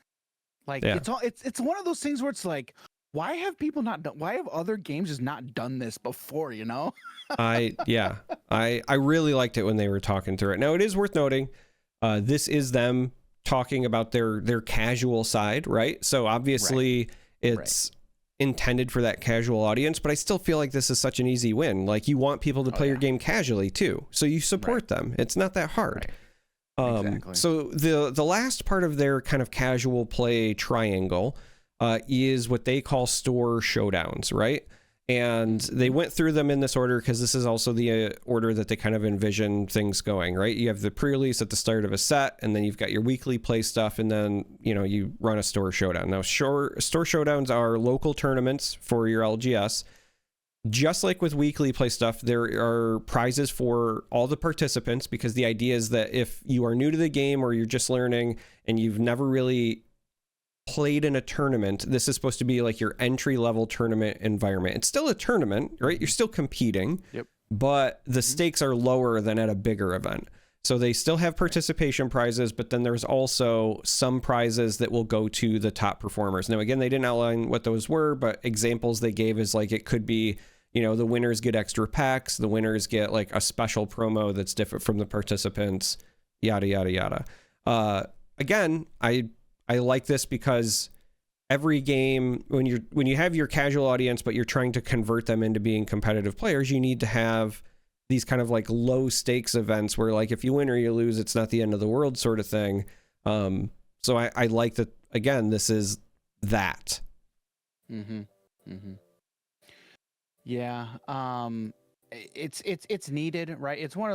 Like, it's one of those things where it's like, why have people not done, why have other games just not done this before, you know? I really liked it when they were talking through it. Now, it is worth noting, this is them talking about their casual side, right? So obviously it's intended for that casual audience, but I still feel like this is such an easy win. Like, you want people to play your game casually too, so you support them. It's not that hard. Exactly. So the last part of their kind of casual play triangle is what they call store showdowns, right? And they went through them in this order because this is also the order that they kind of envision things going, right? You have the pre-release at the start of a set, and then you've got your weekly play stuff, and then, you know, you run a store showdown. Now, store showdowns are local tournaments for your LGS. Just like with weekly play stuff, there are prizes for all the participants, because the idea is that if you are new to the game or you're just learning and you've never really played in a tournament, this is supposed to be like your entry level tournament environment. It's still a tournament, right? You're still competing, but the stakes are lower than at a bigger event. So they still have participation prizes, but then there's also some prizes that will go to the top performers. Now, again, they didn't outline what those were, but examples they gave is like, it could be, you know, the winners get extra packs, the winners get like a special promo that's different from the participants, yada, yada, yada. Again, I like this because every game, when you have your casual audience, but you're trying to convert them into being competitive players, you need to have these kind of like low stakes events where, like, if you win or you lose, it's not the end of the world sort of thing. So I like that. Again, this is that. Yeah. It's needed, right? It's one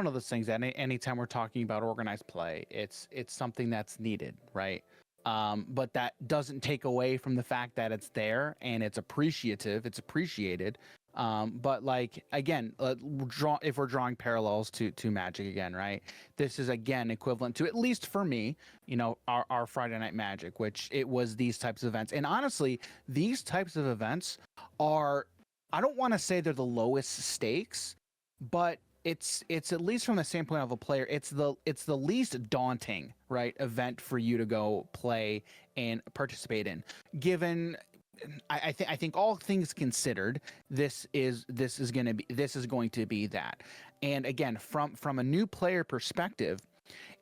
of those things that anytime we're talking about organized play, it's something that's needed, right? But that doesn't take away from the fact that it's there and it's appreciated. But like, again, if we're drawing parallels to Magic again, right? This is again equivalent to, at least for me, you know, our Friday Night Magic, which it was these types of events. And honestly, these types of events are, I don't want to say they're the lowest stakes, but it's at least from the standpoint of a player, it's the least daunting, right, event for you to go play and participate in. Given, I think all things considered, this is going to be that. And again, from a new player perspective,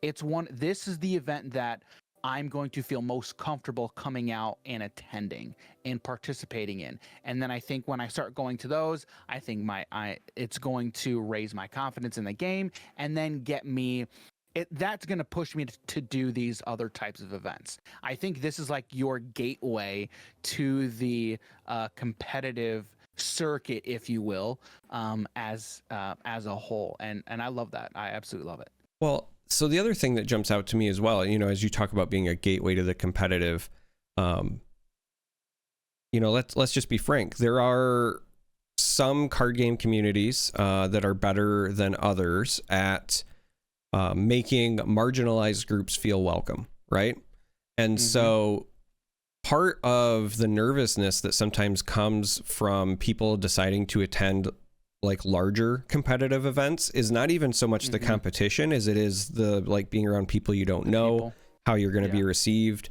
this is the event that I'm going to feel most comfortable coming out and attending and participating in. And then I think when I start going to those, I think it's going to raise my confidence in the game, and then get me, that's going to push me to do these other types of events. I think this is like your gateway to the competitive circuit, if you will, as a whole. And I love that. I absolutely love it. Well, so the other thing that jumps out to me as well, you know, as you talk about being a gateway to the competitive, you know, let's just be frank. There are some card game communities that are better than others at making marginalized groups feel welcome, right? And so part of the nervousness that sometimes comes from people deciding to attend like larger competitive events is not even so much the competition as it is the, like, being around people you don't know, how you're going to be received.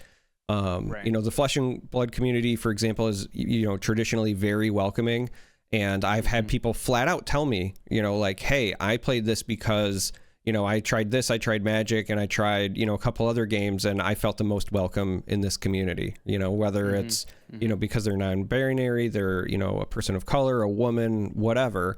You know, the Flesh and Blood community, for example, is, you know, traditionally very welcoming. And I've had people flat out tell me, you know, like, hey, I played this because, I tried this, I tried Magic, and I tried, a couple other games, and I felt the most welcome in this community, whether it's, because they're non-binary, they're, a person of color, a woman, whatever.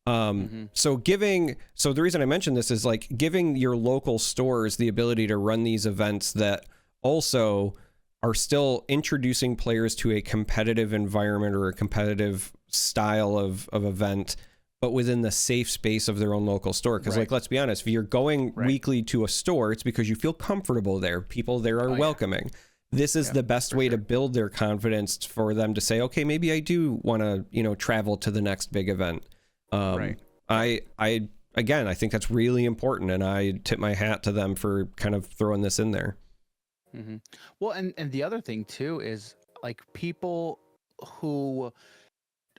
So the reason I mentioned this is like giving your local stores the ability to run these events that also are still introducing players to a competitive environment or a competitive style of event, but within the safe space of their own local store. Because like, let's be honest, if you're going weekly to a store, it's because you feel comfortable there. People there are welcoming. Yeah. This is the best way to build their confidence for them to say, okay, maybe I do want to, travel to the next big event. I think that's really important, and I tip my hat to them for kind of throwing this in there. Well, and the other thing too is like people who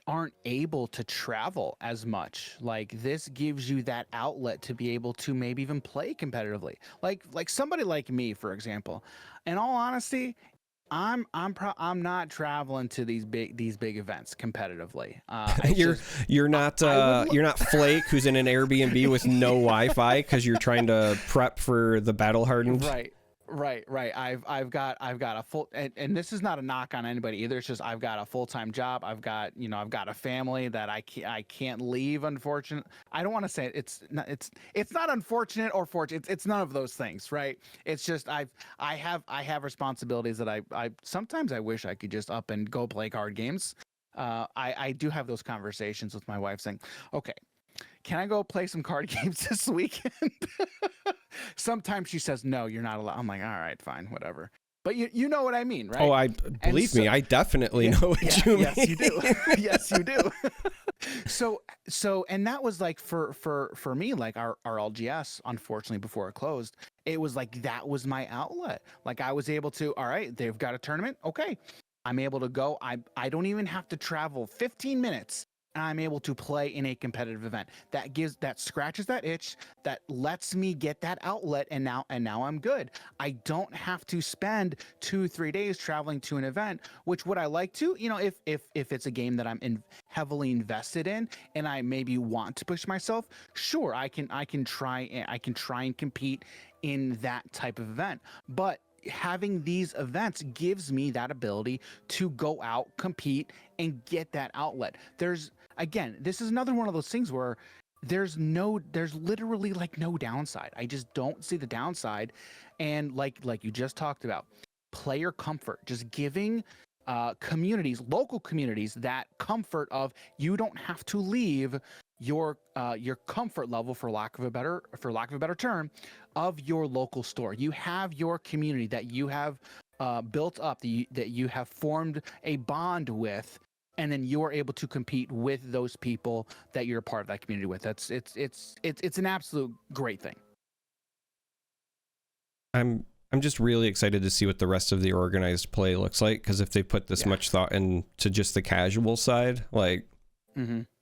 aren't able to travel as much, like this gives you that outlet to be able to maybe even play competitively. Like somebody like me, for example. In all honesty, I'm not traveling to these big events competitively. You're not Flake, who's in an Airbnb with no Wi-Fi because you're trying to prep for the battle hardened. Right. I've got a full, and this is not a knock on anybody either. It's just I've got a full-time job. I've got a family that I can't leave. Unfortunate. I don't want to say it. It's not unfortunate or fortunate. It's none of those things, right? It's just I have responsibilities that I sometimes I wish I could just up and go play card games. I do have those conversations with my wife saying, okay, can I go play some card games this weekend? Sometimes she says, no, you're not allowed. I'm like, all right, fine, whatever. But you know what I mean, right? Oh, believe me, I definitely know what you mean. Yes, you do. Yes, you do. So, and that was like for me, like our LGS, unfortunately, before it closed, it was like, that was my outlet. Like I was able to, all right, they've got a tournament. Okay. I'm able to go. I don't even have to travel 15 minutes. And I'm able to play in a competitive event. That scratches that itch, that lets me get that outlet, and now I'm good. I don't have to spend 2-3 days traveling to an event, which would I like to, if it's a game that I'm heavily invested in and I maybe want to push myself, sure, I can try and compete in that type of event. But having these events gives me that ability to go out, compete, and get that outlet. This is another one of those things where there's literally like no downside. I just don't see the downside. And like you just talked about, player comfort, just giving local communities that comfort of you don't have to leave your comfort level, for lack of a better term, of your local store. You have your community that you have built up, that you have formed a bond with, and then you're able to compete with those people that you're a part of that community with. It's an absolute great thing. I'm just really excited to see what the rest of the organized play looks like, because if they put this much thought into just the casual side, like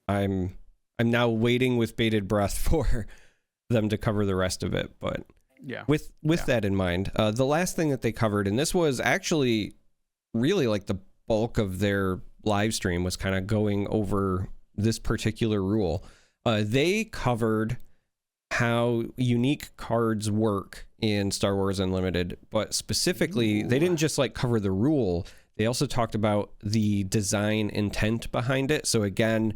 I'm now waiting with bated breath for them to cover the rest of it. But with that in mind, the last thing that they covered, and this was actually really like the bulk of their live stream, was kind of going over this particular rule. They covered how unique cards work in Star Wars Unlimited, but specifically, they didn't just like cover the rule. They also talked about the design intent behind it. So again,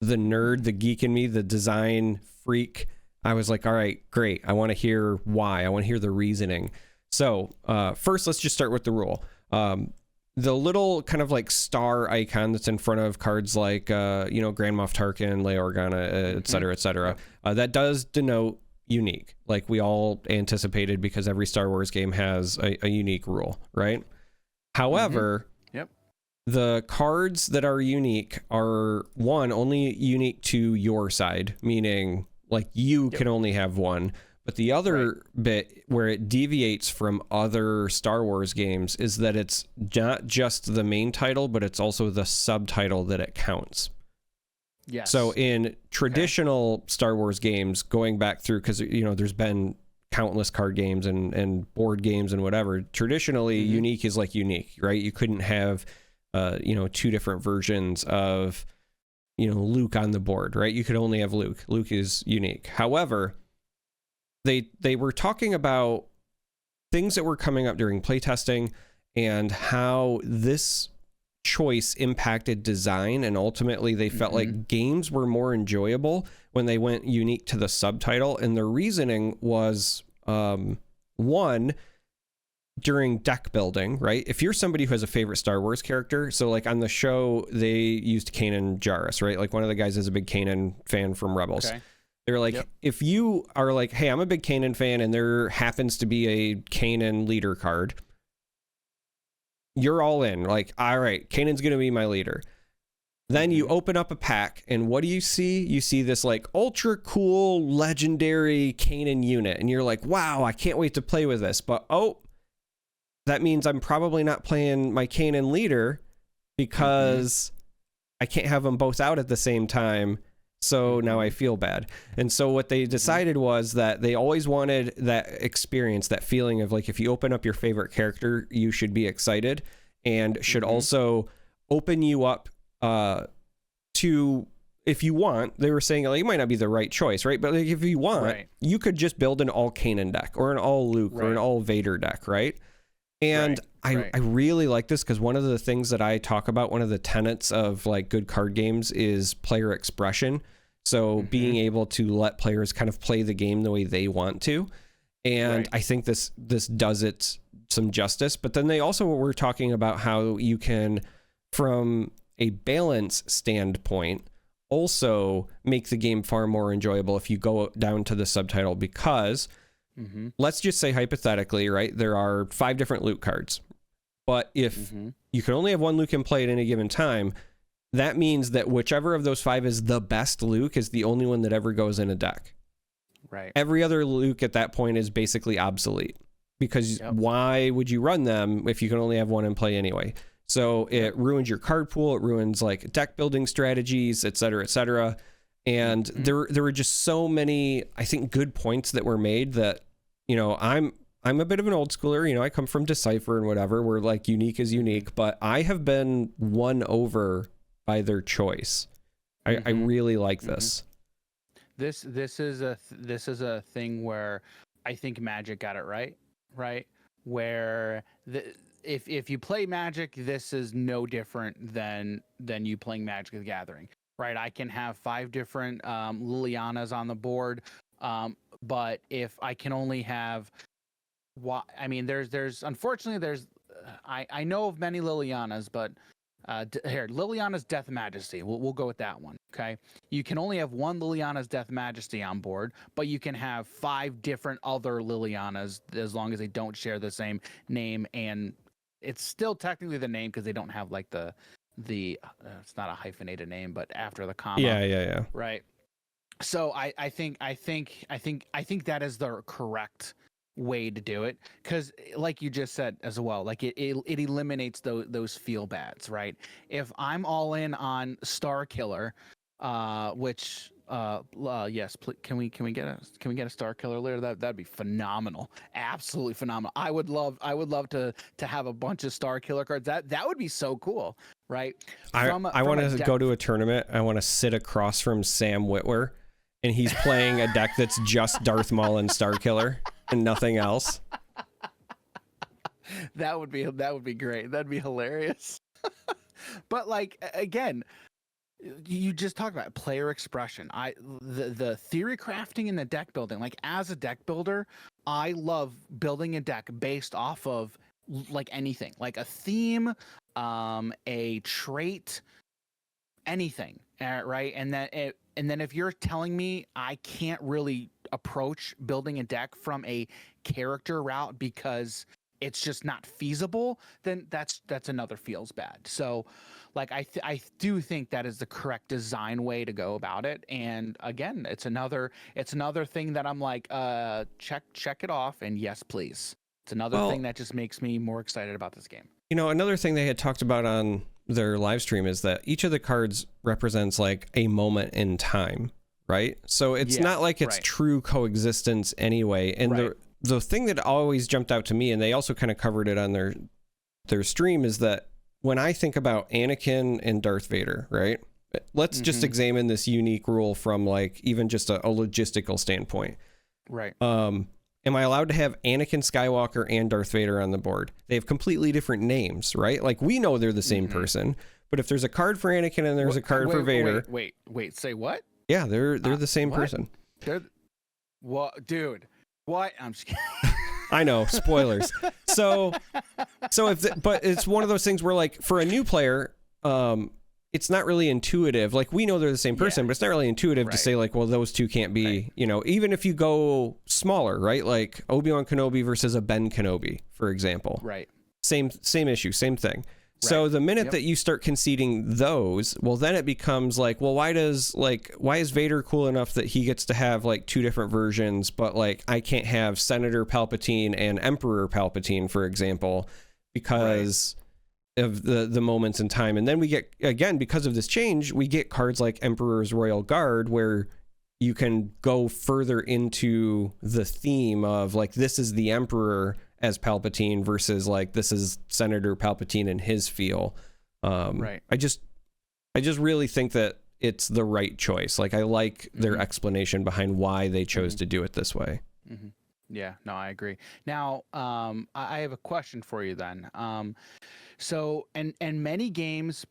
the nerd, the geek in me, the design freak, I was like, all right, great. I want to hear why. I want to hear the reasoning. So first, let's just start with the rule. The little kind of like star icon that's in front of cards like, Grand Moff Tarkin, Leia Organa, et cetera, that does denote unique, like we all anticipated, because every Star Wars game has a unique rule, right? However, the cards that are unique are, one, only unique to your side, meaning like you can only have one. But the other bit where it deviates from other Star Wars games is that it's not just the main title, but it's also the subtitle that it counts. Yes. So in traditional Star Wars games, going back through, because there's been countless card games and board games and whatever, traditionally unique is like unique, right? You couldn't have two different versions of Luke on the board, right? You could only have Luke. Luke is unique. However, they were talking about things that were coming up during playtesting and how this choice impacted design, and ultimately they felt like games were more enjoyable when they went unique to the subtitle. And their reasoning was one, during deck building, right? If you're somebody who has a favorite Star Wars character, so like on the show they used Kanan Jarrus, right? Like one of the guys is a big Kanan fan from Rebels. Okay. They're like, if you are like, hey, I'm a big Kanan fan and there happens to be a Kanan leader card, you're all in. Like, all right, Kanan's going to be my leader. Then you open up a pack and what do you see? You see this like ultra cool legendary Kanan unit. And you're like, wow, I can't wait to play with this. But that means I'm probably not playing my Kanan leader because I can't have them both out at the same time. So now I feel bad. And so what they decided was that they always wanted that experience, that feeling of like, if you open up your favorite character, you should be excited, and should also open you up to, if you want, they were saying like, it might not be the right choice, right? But like, if you want, you could just build an all Kanan deck or an all Luke or an all Vader deck, right? And I really like this because one of the things that I talk about, one of the tenets of like good card games is player expression. So being able to let players kind of play the game the way they want to. And I think this does it some justice. But then they also were talking about how you can, from a balance standpoint, also make the game far more enjoyable if you go down to the subtitle, because let's just say hypothetically, right, there are 5 different loot cards. But if you can only have one Luke in play at any given time, that means that whichever of those 5 is the best Luke is the only one that ever goes in a deck. Right. Every other Luke at that point is basically obsolete, because why would you run them if you can only have one in play anyway? So it ruins your card pool. It ruins like deck building strategies, et cetera, et cetera. And there were just so many, I think, good points that were made that, you know, I'm a bit of an old schooler, you know, I come from Decipher and whatever, where like unique is unique, but I have been won over by their choice. I really like this. This is a thing where I think Magic got it right? Where if you play Magic, this is no different than you playing Magic the Gathering, right? I can have 5 different Lilianas on the board, but if I can only have, I mean, there's unfortunately there's I know of many Lilianas, but here, Liliana's Death Majesty. We'll go with that one. Okay, you can only have one Liliana's Death Majesty on board, but you can have 5 different other Lilianas as long as they don't share the same name, and it's still technically the name because they don't have like the it's not a hyphenated name, but after the comma. Yeah. Right. So I think that is the correct way to do it, because like you just said as well, like it eliminates those feel bads, right? If I'm all in on Star Killer, which yes, can we get a Star Killer later? That'd be phenomenal, absolutely phenomenal. I would love to have a bunch of Star Killer cards. That would be so cool, right? I want to go to a tournament. I want to sit across from Sam Witwer, and he's playing a deck that's just Darth Maul and Star Killer and nothing else. That would be great. That'd be hilarious. But like, again, you just talked about player expression. The theory crafting and the deck building. Like, as a deck builder, I love building a deck based off of like anything, like a theme, a trait, anything, right? And then if you're telling me I can't really approach building a deck from a character route because it's just not feasible, then that's another feels bad. So like I do think that is the correct design way to go about it. And again, it's another thing that I'm like, check it off, and yes please. It's another thing that just makes me more excited about this game. You know, another thing they had talked about on their live stream is that each of the cards represents like a moment in time, right? So it's not like it's true coexistence anyway. And the thing that always jumped out to me, and they also kind of covered it on their stream, is that when I think about Anakin and Darth Vader, right? Let's just examine this unique rule from like even just a logistical standpoint. Right. Am I allowed to have Anakin Skywalker and Darth Vader on the board? They have completely different names, right? Like, we know they're the same person, but if there's a card for Anakin and there's a card for Vader. Wait, say what? Yeah, they're the same person. What, dude? What? I'm just kidding. I know, spoilers. So but it's one of those things where, like, for a new player, it's not really intuitive. Like, we know they're the same person, but it's not really intuitive to say, like, well, those two can't be, you know, even if you go smaller, right? Like Obi-Wan Kenobi versus a Ben Kenobi, for example. Right. Same issue, same thing. So the minute that you start conceding those, well, then it becomes like, well, why is Vader cool enough that he gets to have like two different versions, but like I can't have Senator Palpatine and Emperor Palpatine, for example, because of the moments in time. And then we get, again, because of this change, we get cards like Emperor's Royal Guard, where you can go further into the theme of like, this is the Emperor as Palpatine versus like, this is Senator Palpatine and his feel. I just really think that it's the right choice. Like, I like their explanation behind why they chose to do it this way. Yeah, no, I agree. Now, I have a question for you then. So, and many games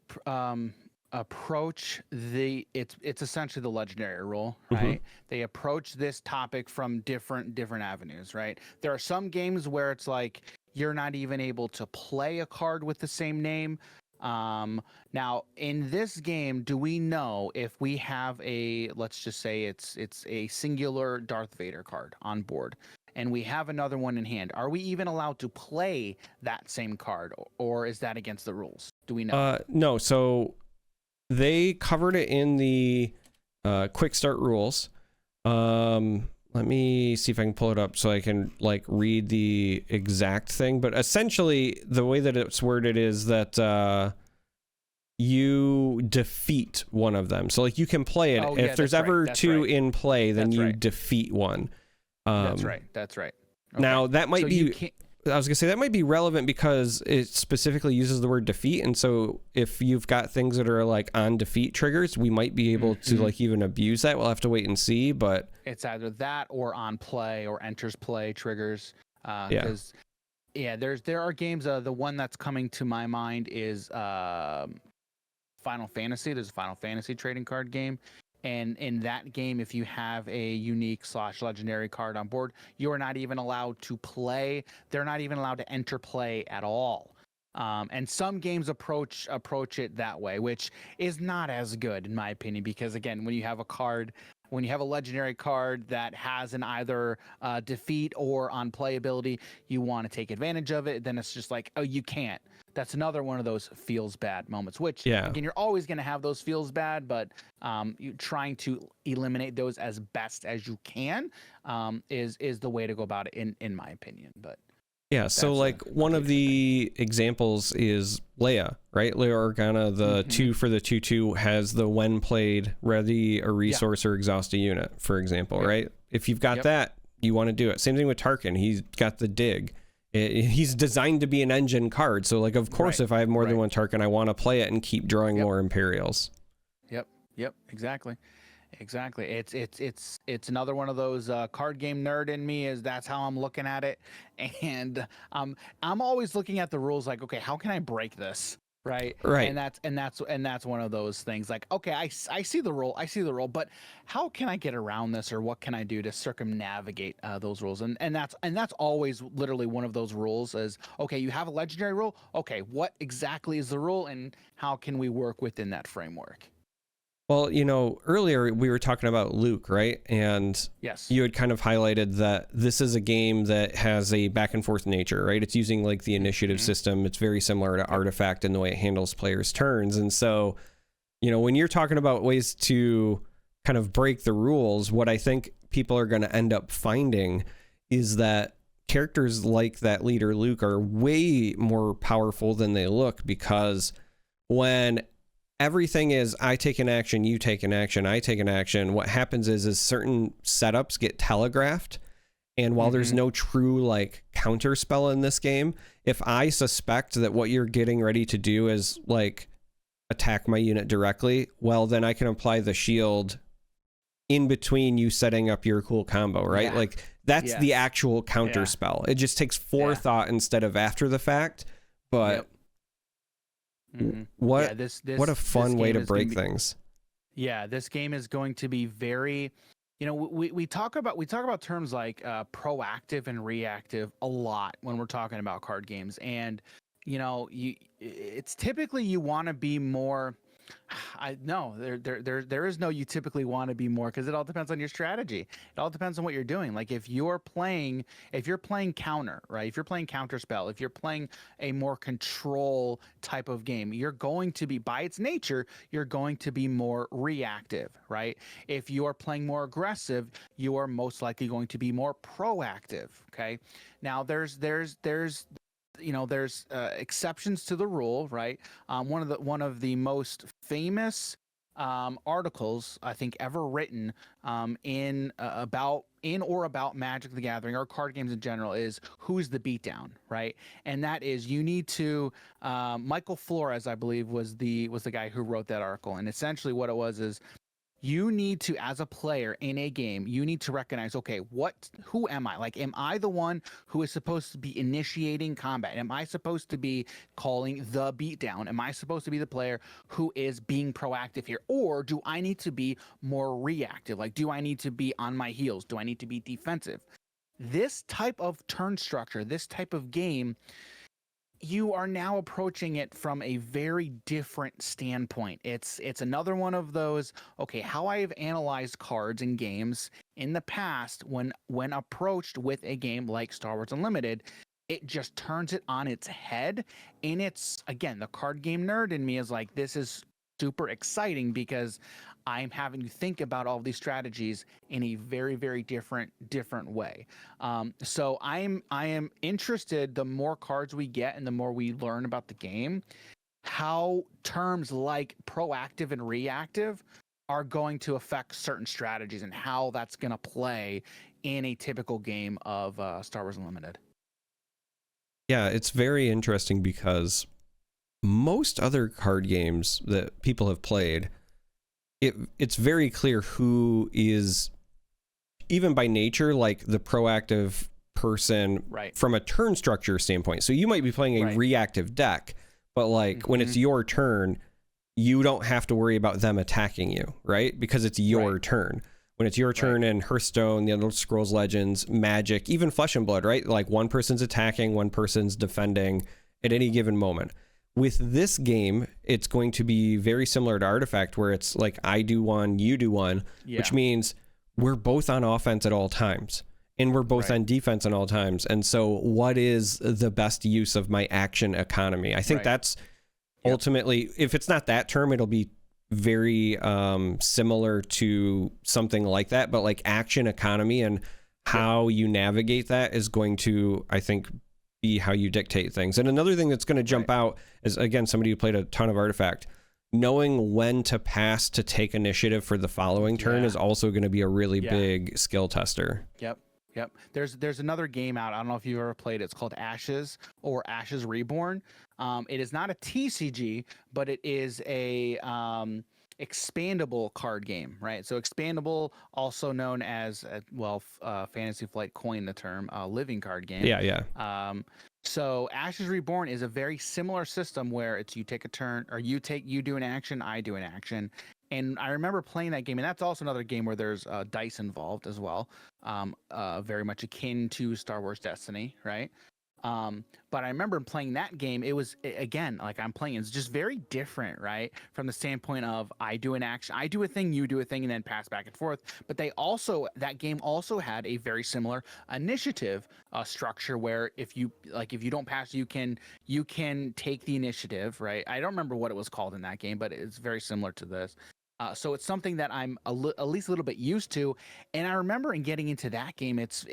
approach it's essentially the legendary rule, right? They approach this topic from different avenues, right? There are some games where it's like you're not even able to play a card with the same name. Now in this game, do we know if we have let's just say it's a singular Darth Vader card on board, and we have another one in hand, are we even allowed to play that same card, or is that against the rules? Do we know? No. So they covered it in the quick start rules. Let me see if I can pull it up so I can like read the exact thing. But essentially, the way that it's worded is that you defeat one of them. So like, you can play it. If there's ever two in play, then you defeat one. That's right. Okay. Now that might be. I was gonna say that might be relevant because it specifically uses the word defeat, and so if you've got things that are like on defeat triggers, we might be able to like even abuse that. We'll have to wait and see, but it's either that or on play or enters play triggers. Because there are games. The one that's coming to my mind is Final Fantasy. There's a Final Fantasy trading card game. And in that game, if you have a unique / legendary card on board, you are not even allowed to play. They're not even allowed to enter play at all. And some games approach it that way, which is not as good in my opinion, because again, when you have a legendary card that has an either defeat or on playability, you want to take advantage of it. Then it's just like, oh, you can't. That's another one of those feels bad moments, which again, you're always going to have those feels bad, but you trying to eliminate those as best as you can is the way to go about it in my opinion. But yeah, so like one of the examples is Leia, right? Leia Organa, the 2 for the 2/2 has the when played ready a resource or exhaust a unit, for example, right? If you've got that, you want to do it. Same thing with Tarkin. He's got the dig. He's designed to be an engine card. So like, of course, if I have more than one Tarkin, I want to play it and keep drawing more Imperials. Yep. Exactly. It's another one of those card game nerd in me, that's how I'm looking at it. And I'm always looking at the rules like, okay, how can I break this? Right. And that's one of those things like, okay, I see the rule, but how can I get around this, or what can I do to circumnavigate those rules? And that's always literally one of those rules is, okay, you have a legendary rule. Okay, what exactly is the rule, and how can we work within that framework? Well, you know, earlier we were talking about Luke, right? And you had kind of highlighted that this is a game that has a back and forth nature, right? It's using like the initiative system. It's very similar to Artifact in the way it handles players' turns. And so, you know, when you're talking about ways to kind of break the rules, what I think people are going to end up finding is that characters like that leader Luke are way more powerful than they look, because when everything is I take an action, you take an action, I take an action, what happens is certain setups get telegraphed. And while there's no true like counter spell in this game, if I suspect that what you're getting ready to do is like attack my unit directly, well, then I can apply the shield in between you setting up your cool combo, right? Yeah. Like that's the actual counter Yeah. spell. It just takes forethought instead of after the fact. But what a fun way to break things. Yeah, this game is going to be very, we talk about terms like proactive and reactive a lot when we're talking about card games, and it's typically you want to be more. There is no you typically want to be more, because it all depends on your strategy. It all depends on what you're doing. Like if you're playing counter, right? If you're playing counter spell, if you're playing a more control type of game, you're going to be, by its nature, you're going to be more reactive, right? If you are playing more aggressive, you are most likely going to be more proactive. Okay. Now there's exceptions to the rule, right? One of the most famous articles I think ever written in or about Magic the Gathering or card games in general is who's the beatdown, right? And that is, you need to Michael Flores, I believe, was the guy who wrote that article, and essentially what it was is, you need to, as a player in a game, you need to recognize, okay, who am I? Like, am I the one who is supposed to be initiating combat? Am I supposed to be calling the beatdown? Am I supposed to be the player who is being proactive here? Or do I need to be more reactive? Like, do I need to be on my heels? Do I need to be defensive? This type of turn structure, this type of game, you are now approaching it from a very different standpoint. It's another one of those, okay, how I have analyzed cards and games in the past when approached with a game like Star Wars Unlimited, it just turns it on its head. And it's, again, the card game nerd in me is like, this is super exciting because I'm having to think about all these strategies in a very, very different way. So I am interested, the more cards we get and the more we learn about the game, how terms like proactive and reactive are going to affect certain strategies and how that's going to play in a typical game of Star Wars Unlimited. Yeah, it's very interesting because most other card games that people have played, it's very clear who is, even by nature, like the proactive person from a turn structure standpoint. So you might be playing a reactive deck, but like when it's your turn, you don't have to worry about them attacking you, right? Because it's your turn. When it's your turn in Hearthstone, the Elder Scrolls Legends, Magic, even Flesh and Blood, right? Like one person's attacking, one person's defending at any given moment. With this game, it's going to be very similar to Artifact, where it's like I do one, you do one, which means we're both on offense at all times and we're both on defense at all times. And so what is the best use of my action economy? I think that's ultimately, if it's not that term, it'll be very similar to something like that, but like action economy and how you navigate that is going to, I think, be how you dictate things. And another thing that's going to jump out is, again, somebody who played a ton of Artifact, knowing when to pass to take initiative for the following turn is also going to be a really big skill tester. Yep. There's another game out. I don't know if you've ever played it. It's called Ashes or Ashes Reborn. It is not a TCG, but it is a expandable card game, right? So expandable, also known as, Fantasy Flight coined the term living card game. So Ashes Reborn is a very similar system where it's you take a turn, or you do an action, I do an action. And I remember playing that game, and that's also another game where there's dice involved as well, very much akin to Star Wars Destiny, right? But I remember playing that game. It was, again, like I'm playing, it's just very different, right? From the standpoint of I do an action, I do a thing, you do a thing, and then pass back and forth. But that game also had a very similar initiative structure where if you don't pass, you can take the initiative, right? I don't remember what it was called in that game, but it's very similar to this. So it's something that I'm at least a little bit used to. And I remember in getting into that game, it's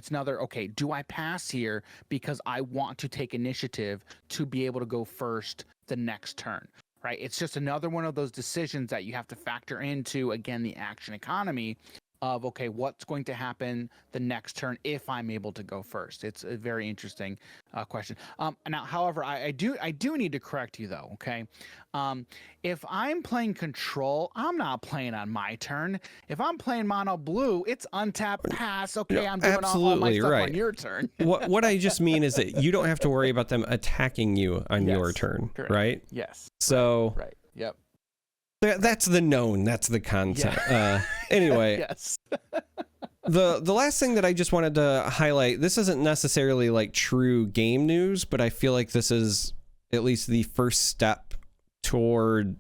another, okay, do I pass here because I want to take initiative to be able to go first the next turn, right? It's just another one of those decisions that you have to factor into, again, the action economy of, okay, what's going to happen the next turn if I'm able to go first. It's a very interesting question. Now, however, I do need to correct you though. Okay, if I'm playing control, I'm not playing on my turn. If I'm playing mono blue, it's untap pass. Okay, I'm doing all my stuff on your turn. what I just mean is that you don't have to worry about them attacking you on your turn, correct. Right? Yes. So right. Yep. That's the known. That's the concept. Yeah. Anyway, yes. the last thing that I just wanted to highlight, this isn't necessarily like true game news, but I feel like this is at least the first step toward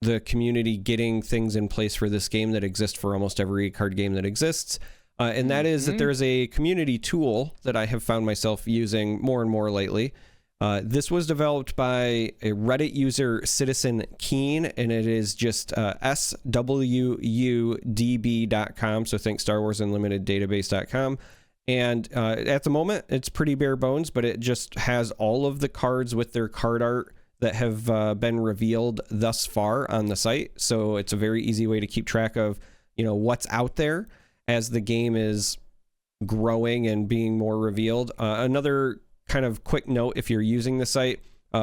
the community getting things in place for this game that exist for almost every card game that exists. And that is that there's a community tool that I have found myself using more and more lately. This was developed by a Reddit user, Citizen Keen, and it is just swudb.com. So think Star Wars Unlimited Database.com. And at the moment, it's pretty bare bones, but it just has all of the cards with their card art that have been revealed thus far on the site. So it's a very easy way to keep track of, what's out there as the game is growing and being more revealed. Another kind of quick note, if you're using the site,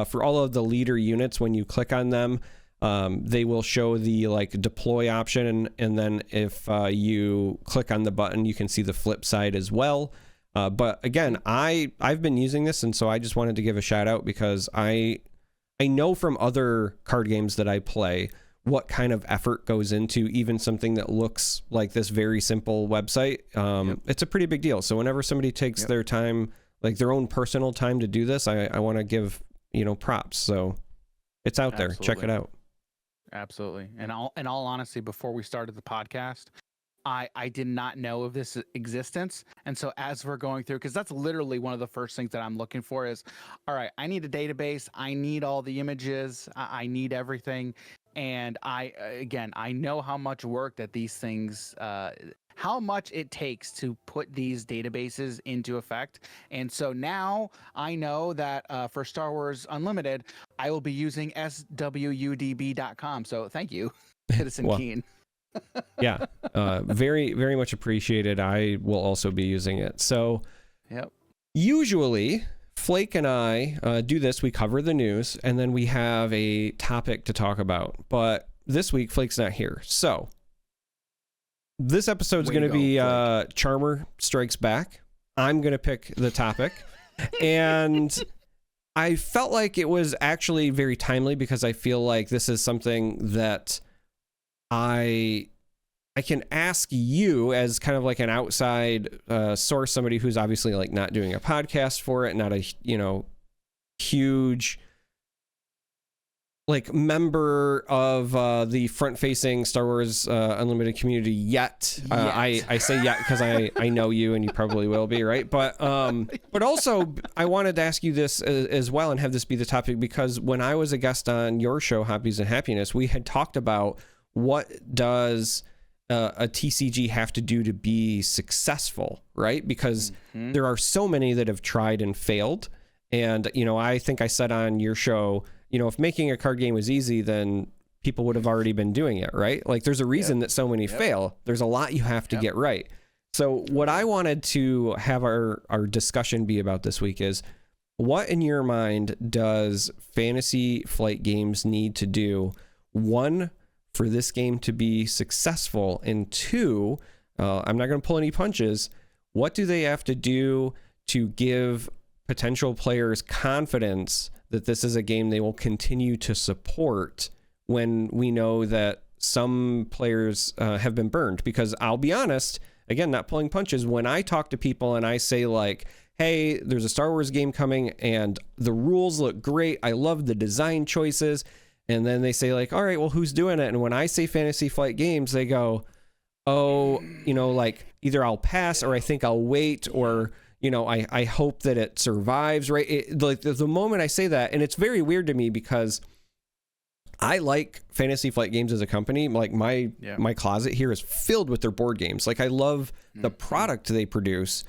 for all of the leader units, when you click on them, they will show the deploy option, and then if you click on the button, you can see the flip side as well. But again, I've been using this, and so I just wanted to give a shout out because I know from other card games that I play what kind of effort goes into even something that looks like this very simple website. It's a pretty big deal. So whenever somebody takes their time, like their own personal time to do this, I want to give, props. So it's out there. Check it out. Absolutely. And in all honesty, before we started the podcast, I did not know of this existence. And so as we're going through, because that's literally one of the first things that I'm looking for is, all right, I need a database. I need all the images. I need everything. And I know how much work that these things, how much it takes to put these databases into effect. And so now I know that for Star Wars Unlimited, I will be using swudb.com. So thank you, Citizen Keen. Yeah, very, very much appreciated. I will also be using it. So usually Flake and I do this. We cover the news, and then we have a topic to talk about. But this week, Flake's not here. So this episode's going to be Charm3r Strikes Back. I'm going to pick the topic. And I felt like it was actually very timely because I feel like this is something that I can ask you as kind of like an outside source, somebody who's obviously like not doing a podcast for it, not a, huge like member of the front-facing Star Wars Unlimited community yet. I say yet because I know you and you probably will be, right? But also I wanted to ask you this as well and have this be the topic because when I was a guest on your show, Hobbies and Happiness, we had talked about what does a TCG have to do to be successful, right? Because there are so many that have tried and failed. And, I think I said on your show, if making a card game was easy, then people would have already been doing it, right? Like there's a reason that so many fail. There's a lot you have to get right. So what I wanted to have our discussion be about this week is, what in your mind does Fantasy Flight Games need to do? One, for this game to be successful, and two, I'm not going to pull any punches. What do they have to do to give potential players confidence that this is a game they will continue to support when we know that some players have been burned? Because I'll be honest, again, not pulling punches, when I talk to people and I say like, hey, there's a Star Wars game coming and the rules look great, I love the design choices, and then they say like, all right, well, who's doing it? And when I say Fantasy Flight Games, they go, oh, like either I'll pass or I think I'll wait, or I hope that it survives, right? Like the moment I say that, and it's very weird to me because I like Fantasy Flight Games as a company. Like my closet here is filled with their board games. Like I love the product they produce,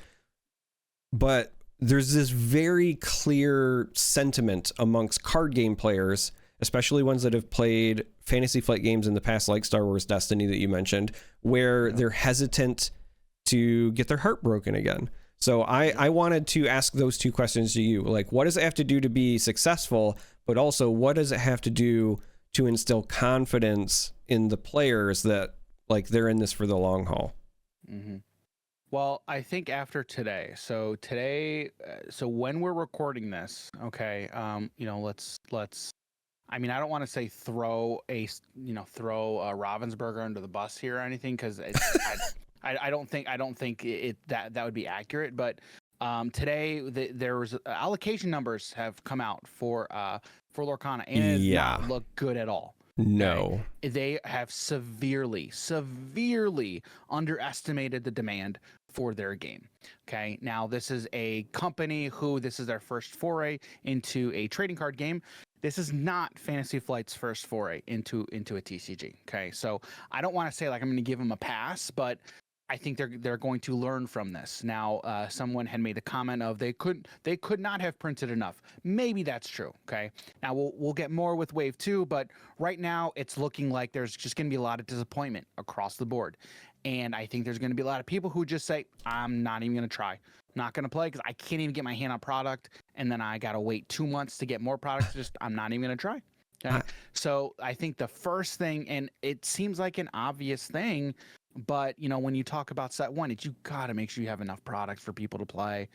but there's this very clear sentiment amongst card game players, especially ones that have played Fantasy Flight games in the past, like Star Wars Destiny that you mentioned, where they're hesitant to get their heart broken again. So I wanted to ask those two questions to you. Like, what does it have to do to be successful? But also, what does it have to do to instill confidence in the players that, like, they're in this for the long haul? Mm-hmm. Well, I think after today, so when we're recording this, okay, let's, I mean, I don't want to say throw Ravensburger under the bus here or anything, because I don't think that would be accurate. But today there was allocation numbers have come out for Lorcana, and it does not look good at all. No, okay? They have severely underestimated the demand for their game. Okay, now this is a company who this is their first foray into a trading card game. This is not Fantasy Flight's first foray into a TCG. Okay, so I don't want to say like I'm going to give them a pass, but I think they're going to learn from this. Now, someone had made the comment of they could not have printed enough. Maybe that's true. Okay. Now we'll get more with Wave 2, but right now it's looking like there's just going to be a lot of disappointment across the board, and I think there's going to be a lot of people who just say, I'm not even going to try. Not going to play because I can't even get my hand on product, and then I got to wait 2 months to get more products. Just I'm not even going to try. Okay. So I think the first thing, and it seems like an obvious thing, but when you talk about set one, you got to make sure you have enough product for people to play,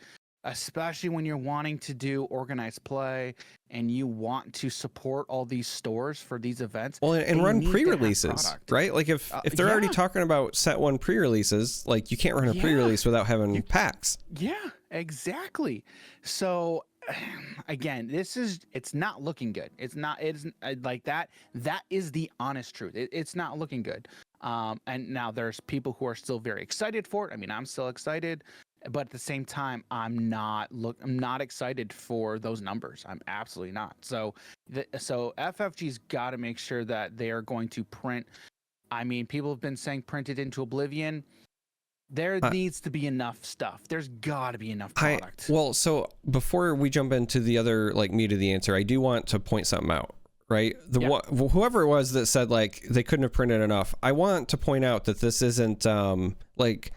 especially when you're wanting to do organized play and you want to support all these stores for these events. Well, and run pre-releases, right? Like if they're already talking about set one pre-releases, like you can't run a pre-release without having packs. Yeah, exactly. So again, it's not looking good. It's like that. That is the honest truth. It's not looking good. And now there's people who are still very excited for it. I mean, I'm still excited, but at the same time, I'm not excited for those numbers. I'm absolutely not. So FFG's got to make sure that they are going to print. I mean, people have been saying print it into oblivion. There needs to be enough stuff. There's got to be enough product. Well, so before we jump into the other meat of the answer, I do want to point something out. Right. Whoever it was that said like they couldn't have printed enough. I want to point out that this isn't like,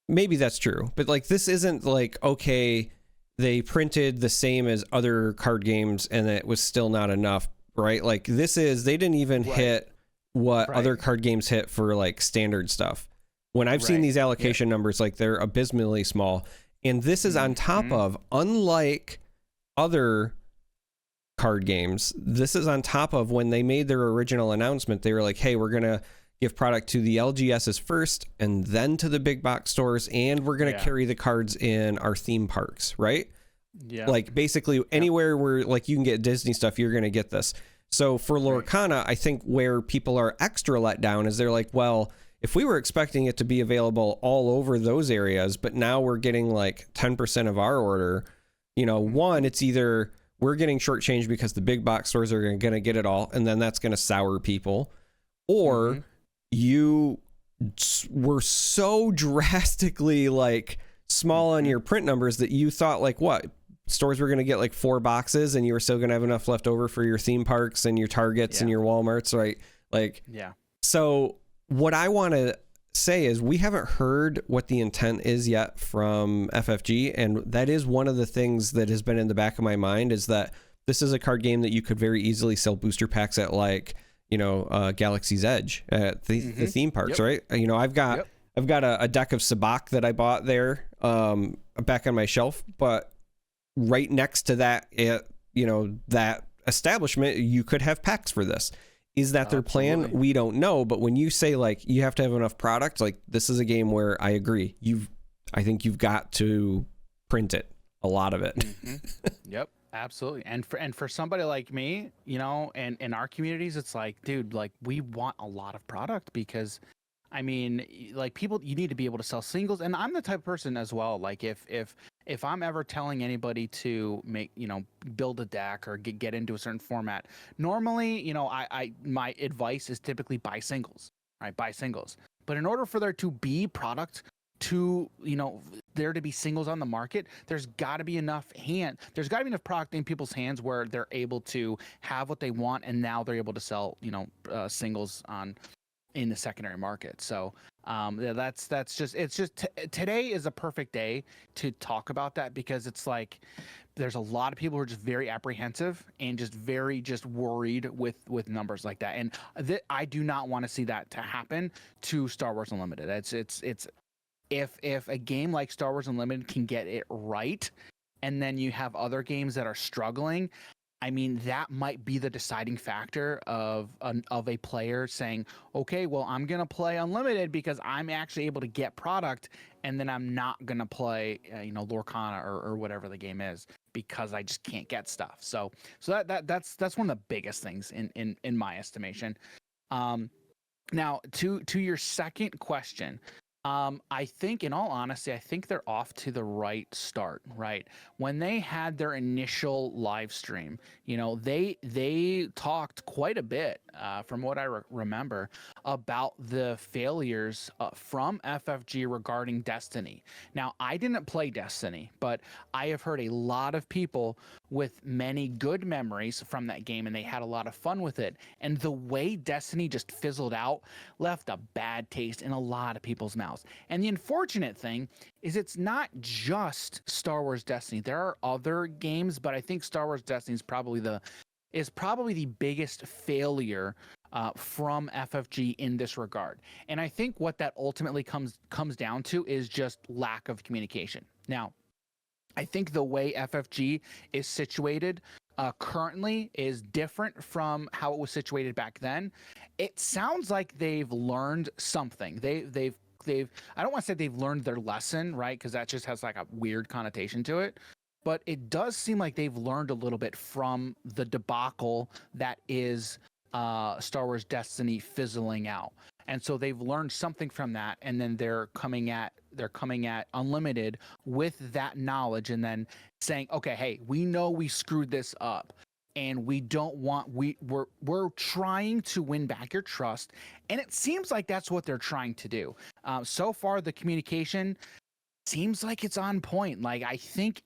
maybe that's true, but like this isn't like, okay, they printed the same as other card games and it was still not enough. Right. Like they didn't even hit what other card games hit for like standard stuff. When I've seen these allocation numbers, like they're abysmally small. And this is on top of, unlike other card games, this is on top of when they made their original announcement. They were like, hey, we're gonna give product to the LGSs first and then to the big box stores, and we're gonna carry the cards in our theme parks, right? Like basically anywhere where like you can get Disney stuff, you're gonna get this. So for Lorcana, I think where people are extra let down is they're like, well, if we were expecting it to be available all over those areas, but now we're getting like 10% of our order, one, it's either we're getting shortchanged because the big box stores are going to get it all, and then that's going to sour people. Or you were so drastically like small on your print numbers that you thought like what? Stores were going to get like 4 boxes and you were still going to have enough left over for your theme parks and your Targets and your Walmarts, right? Like, so what I want to say is we haven't heard what the intent is yet from FFG, and that is one of the things that has been in the back of my mind, is that this is a card game that you could very easily sell booster packs at, like Galaxy's Edge at the theme parks, right? I've got a deck of Sabacc that I bought there back on my shelf, but right next to that that establishment, you could have packs for this. Is that their plan? We don't know. But when you say like you have to have enough product, like this is a game where I agree. I think you've got to print it, a lot of it. Yep, absolutely. And for somebody like me, and in our communities, it's like, dude, like we want a lot of product because, I mean, like people, you need to be able to sell singles. And I'm the type of person as well. Like if I'm ever telling anybody to make, build a deck or get into a certain format, normally, my advice is typically buy singles, right? Buy singles. But in order for there to be product there to be singles on the market, there's got to be enough product in people's hands where they're able to have what they want, and now they're able to sell singles in the secondary market. So today is a perfect day to talk about that, because it's like there's a lot of people who are just very apprehensive and just very worried with numbers like that, and I do not want to see that to happen to Star Wars Unlimited. It's if a game like Star Wars Unlimited can get it right, and then you have other games that are struggling, I mean, that might be the deciding factor of a player saying, okay, well, I'm going to play Unlimited because I'm actually able to get product, and then I'm not going to play, Lorcana or whatever the game is, because I just can't get stuff. So that's one of the biggest things in my estimation. Now, to your second question, I think, in all honesty, I think they're off to the right start, right? When they had their initial live stream, they talked quite a bit, from what I remember, about the failures from FFG regarding Destiny. Now, I didn't play Destiny, but I have heard a lot of people with many good memories from that game, and they had a lot of fun with it. And the way Destiny just fizzled out left a bad taste in a lot of people's mouths. And the unfortunate thing is, it's not just Star Wars Destiny. There are other games, but I think Star Wars Destiny is probably the biggest failure from FFG in this regard. And I think what that ultimately comes down to is just lack of communication. Now, I think the way FFG is situated currently is different from how it was situated back then. It sounds like they've learned something. They've I don't want to say they've learned their lesson, right? Because that just has like a weird connotation to it. But it does seem like they've learned a little bit from the debacle that is Star Wars Destiny fizzling out. And so they've learned something from that, and then they're coming at Unlimited with that knowledge, and then saying, okay, hey, we know we screwed this up, and we're trying to win back your trust. And it seems like that's what they're trying to do. So far, the communication seems like it's on point. Like, I think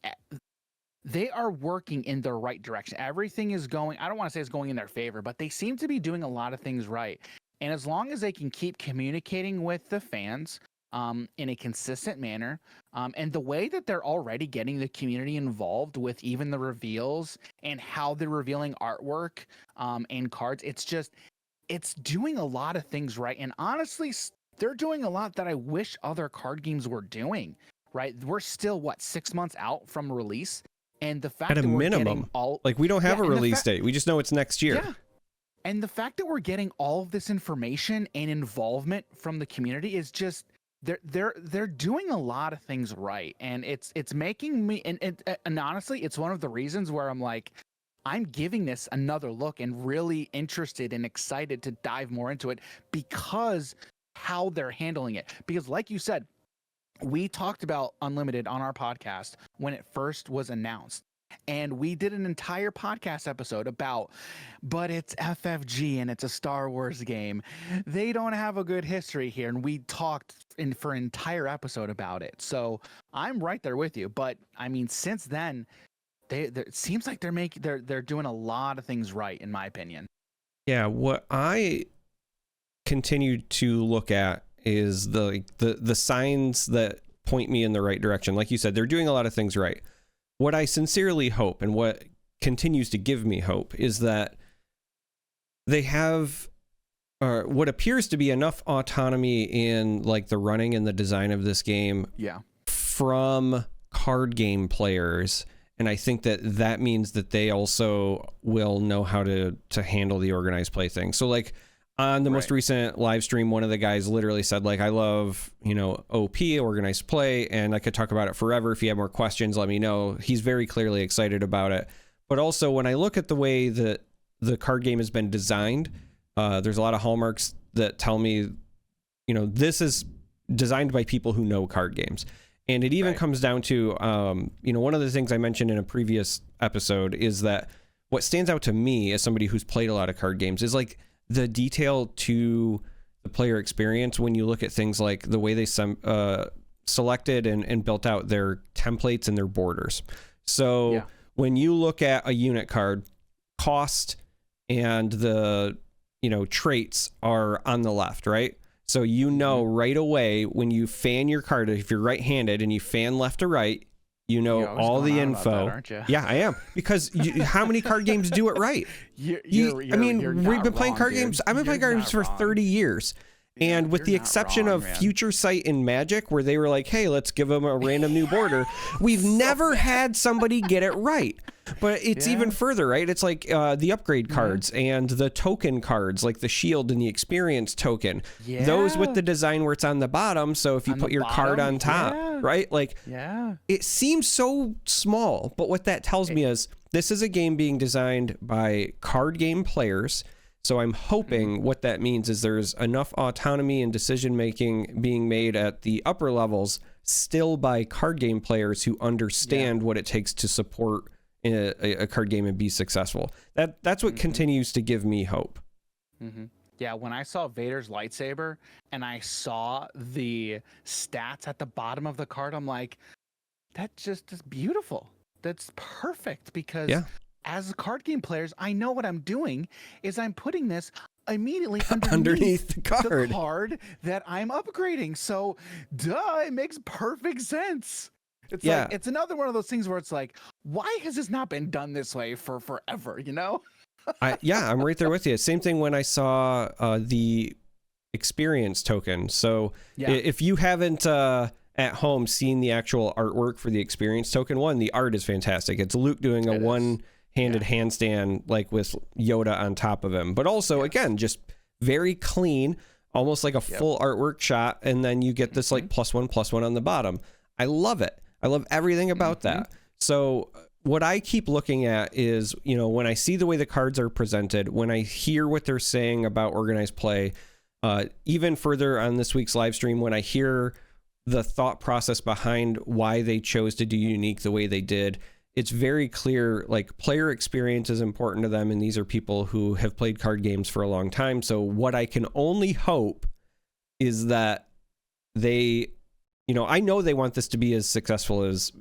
they are working in the right direction. Everything is going, I don't want to say it's going in their favor, but they seem to be doing a lot of things right. And as long as they can keep communicating with the fans in a consistent manner, and the way that they're already getting the community involved with even the reveals and how they're revealing artwork and cards, it's doing a lot of things right. And honestly, they're doing a lot that I wish other card games were doing, right? We're still, 6 months out from release? And the fact at a that we're minimum, we don't have a release date. We just know it's next year. Yeah. And the fact that we're getting all of this information and involvement from the community is just, they're doing a lot of things right. And it's making me, and honestly, it's one of the reasons where I'm like, I'm giving this another look and really interested and excited to dive more into it, because how they're handling it. Because like you said, we talked about Unlimited on our podcast when it first was announced. And we did an entire podcast episode about, but it's FFG and it's a Star Wars game. They don't have a good history here. And we talked for an entire episode about it. So I'm right there with you. But I mean, since then, it seems like they're doing a lot of things right, in my opinion. Yeah, what I continue to look at is the signs that point me in the right direction. Like you said, they're doing a lot of things right. What I sincerely hope, and what continues to give me hope, is that they have what appears to be enough autonomy in like the running and the design of this game from card game players. And I think that means that they also will know how to handle the organized play thing. So like on the most recent live stream, one of the guys literally said, like, I love, OP, organized play, and I could talk about it forever. If you have more questions, let me know. He's very clearly excited about it. But also, when I look at the way that the card game has been designed, there's a lot of hallmarks that tell me, this is designed by people who know card games. And it even comes down to, one of the things I mentioned in a previous episode is that what stands out to me as somebody who's played a lot of card games is like the detail to the player experience when you look at things like the way they selected and built out their templates and their borders. So when you look at a unit card, cost and the, traits are on the left, right? So right away when you fan your card, if you're right-handed and you fan left to right, all the info. That, aren't you? Yeah, I am, because how many card games do it right? We've been playing card games. I've been playing card games for 30 years. And with the exception of Future Sight and Magic, where they were like, hey, let's give them a random new border, we've never had somebody get it right. But it's even further, right? It's like the upgrade cards and the token cards, like the shield and the experience token. Yeah. Those with the design where it's on the bottom. So if you put your card on top, right? Like, it seems so small. But what that tells me is this is a game being designed by card game players. So I'm hoping what that means is there's enough autonomy and decision making being made at the upper levels still by card game players who understand what it takes to support a card game and be successful. That's what continues to give me hope. Yeah, when I saw Vader's lightsaber and I saw the stats at the bottom of the card, I'm like, that just is beautiful. That's perfect, because as card game players, I know what I'm doing is I'm putting this immediately underneath the card that I'm upgrading. So, it makes perfect sense. It's like, it's another one of those things where it's like, why has this not been done this way for forever, I'm right there with you. Same thing when I saw the experience token. So if you haven't at home seen the actual artwork for the experience token one, the art is fantastic. It's Luke doing a one-handed handstand, like with Yoda on top of him. But also, again, just very clean, almost like a full artwork shot. And then you get this like +1/+1 on the bottom. I love it. I love everything about that. So what I keep looking at is, when I see the way the cards are presented, when I hear what they're saying about organized play, even further on this week's live stream, when I hear the thought process behind why they chose to do unique the way they did, it's very clear, like, player experience is important to them. And these are people who have played card games for a long time. So what I can only hope is that they, I know they want this to be as successful as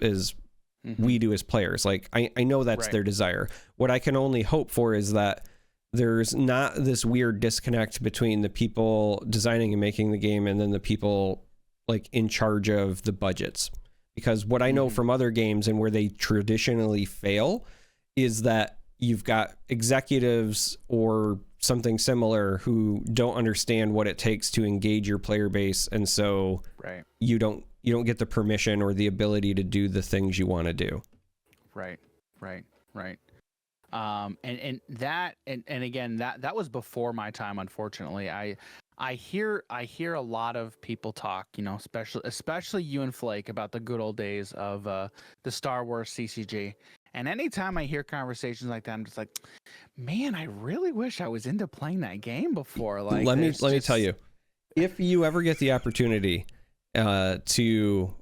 we do as players. Like, I know that's their desire. What I can only hope for is that there's not this weird disconnect between the people designing and making the game and then the people like in charge of the budgets. Because what I know from other games and where they traditionally fail is that you've got executives or something similar who don't understand what it takes to engage your player base, and so you don't get the permission or the ability to do the things you want to do. Right. And again, that was before my time, unfortunately. I hear a lot of people talk, especially you and Flake, about the good old days of the Star Wars CCG. And anytime I hear conversations like that, I'm just like, man, I really wish I was into playing that game before. Like, let me tell you, if you ever get the opportunity to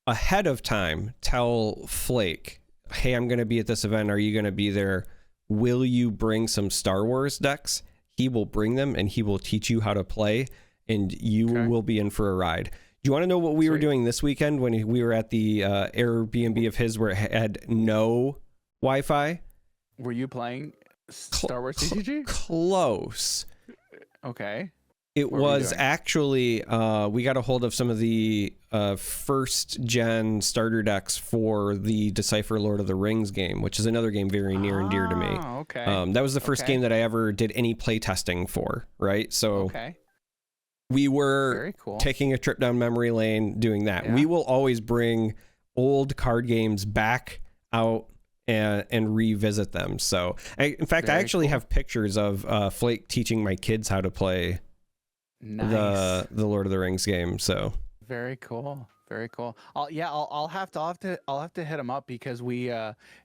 ahead of time tell Flake, hey, I'm going to be at this event. Are you going to be there? Will you bring some Star Wars decks? He will bring them and he will teach you how to play, and you will be in for a ride. Do you want to know what we were doing this weekend when we were at the Airbnb of his where it had no Wi-Fi? Were you playing Star Wars CCG? Close. Okay. It was actually, we got a hold of some of the first gen starter decks for the Decipher Lord of the Rings game, which is another game very near and dear to me. Okay. That was the first game that I ever did any play testing for, right? So we were taking a trip down memory lane doing that. Yeah. We will always bring old card games back out and revisit them. So, in fact, I actually have pictures of Flake teaching my kids how to play the Lord of the Rings game. So very cool. I'll have to hit him up, because we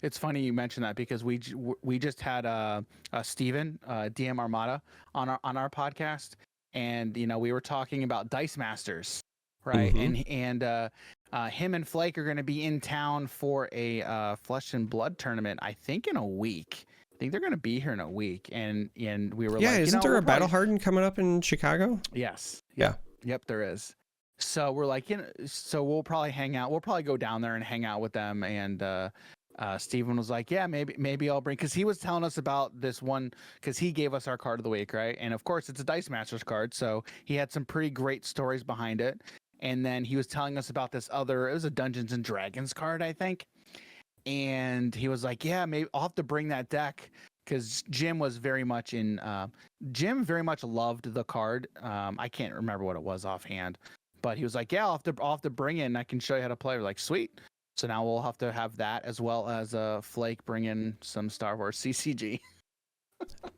it's funny you mentioned that, because we just had Steven DM Armada on our podcast, and we were talking about Dice Masters, right? And him and Flake are going to be in town for a Flesh and Blood tournament, I think in a week. I think they're going to be here in a week, and we were like, isn't there a Battle Hardened coming up in Chicago? Yes. Yeah. Yep, there is. So we're like, so we'll probably hang out. We'll probably go down there and hang out with them. And Steven was like, yeah, maybe I'll bring, because he was telling us about this one, because he gave us our card of the week, right? And of course, it's a Dice Masters card, so he had some pretty great stories behind it. And then he was telling us about this other, it was a Dungeons and Dragons card, I think. And he was like, yeah, maybe I'll have to bring that deck, because Jim was very much Jim very much loved the card. I can't remember what it was offhand, but he was like, yeah, I'll have to bring it and I can show you how to play. We're like, sweet. So now we'll have to have that, as well as Flake bring in some Star Wars CCG.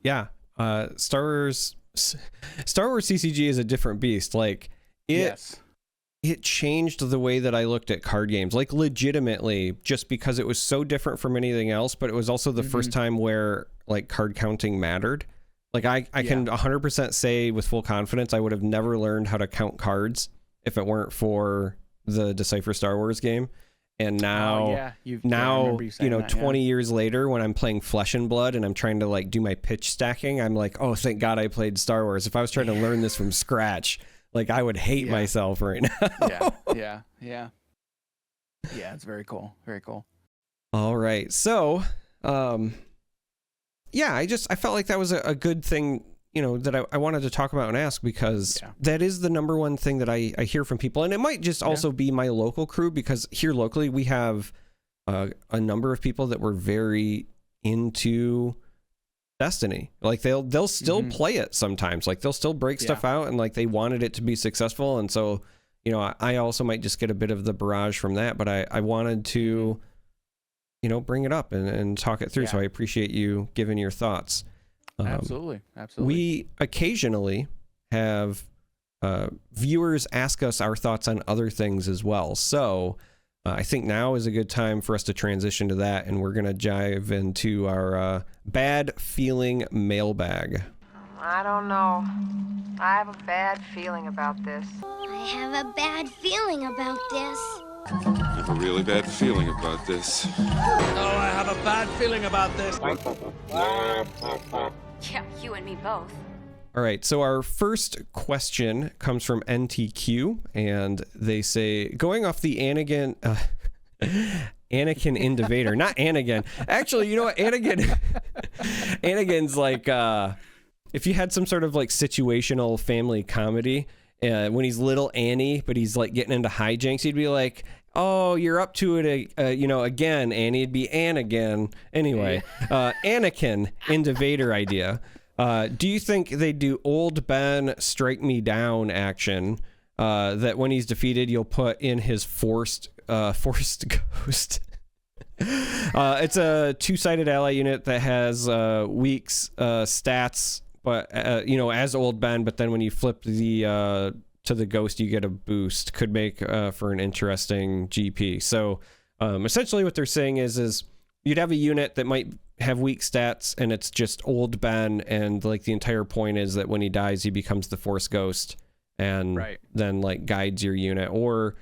Yeah. Star Wars CCG is a different beast. Like it changed the way that I looked at card games, like legitimately, just because it was so different from anything else. But it was also the first time where like card counting mattered. Like I can 100% say with full confidence, I would have never learned how to count cards if it weren't for the Decipher Star Wars game. And now, 20 years later, when I'm playing Flesh and Blood and I'm trying to like do my pitch stacking, I'm like, oh, thank God I played Star Wars. If I was trying to learn this from scratch, like I would hate myself right now. Yeah, it's very cool. Very cool. All right. So, I felt like that was a good thing, that I wanted to talk about and ask, because that is the number one thing that I hear from people. And it might just also be my local crew, because here locally we have a number of people that were very into Destiny. Like they'll still play it sometimes. Like they'll still break stuff out, and like they wanted it to be successful. And so, I also might just get a bit of the barrage from that, but I wanted to, bring it up and talk it through. So I appreciate you giving your thoughts. Absolutely. We occasionally have viewers ask us our thoughts on other things as well. So I think now is a good time for us to transition to that, and we're going to dive into our bad feeling mailbag. I don't know. I have a bad feeling about this. I have a bad feeling about this. I have a really bad feeling about this. Oh, I have a bad feeling about this. Yeah, you and me both. All right, so our first question comes from NTQ, and they say, going off the Anakin Indivator, not Anakin. Actually, you know what? Anakin's like, if you had some sort of like situational family comedy, when he's little Annie, but he's like getting into hijinks, he'd be like, oh, you're up to it, again, Annie. It'd be Ann again. Anyway, Anakin Indivator idea. Do you think they do old Ben strike me down action, that when he's defeated, you'll put in his forced ghost? It's a two-sided ally unit that has weak stats, but as old Ben, but then when you flip the to the ghost, you get a boost. Could make for an interesting GP. So essentially what they're saying is you'd have a unit that might have weak stats, and it's just old Ben, and like the entire point is that when he dies, he becomes the Force Ghost, and then like guides your unit. Or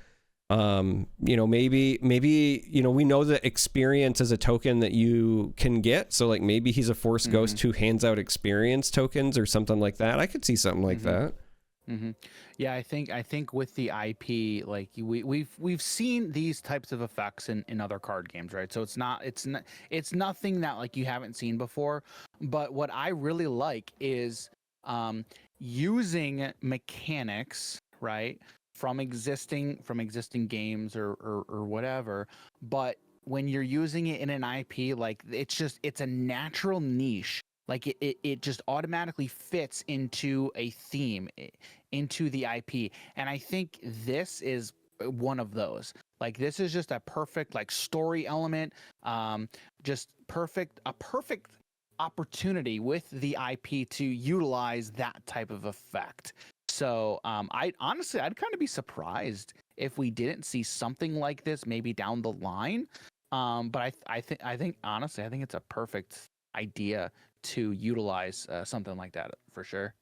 maybe we know that experience is a token that you can get, so like maybe he's a Force Ghost who hands out experience tokens or something like that. I could see something like that. Yeah, I think with the IP, like we've seen these types of effects in other card games, right? So it's nothing that like you haven't seen before. But what I really like is using mechanics, right, from existing games or whatever. But when you're using it in an IP, like it's a natural niche. Like it just automatically fits into a theme, into the IP. And I think this is one of those. Like this is just a perfect like story element, just a perfect opportunity with the IP to utilize that type of effect. So I'd kind of be surprised if we didn't see something like this maybe down the line. But I think honestly, I think it's a perfect idea to utilize something like that for sure.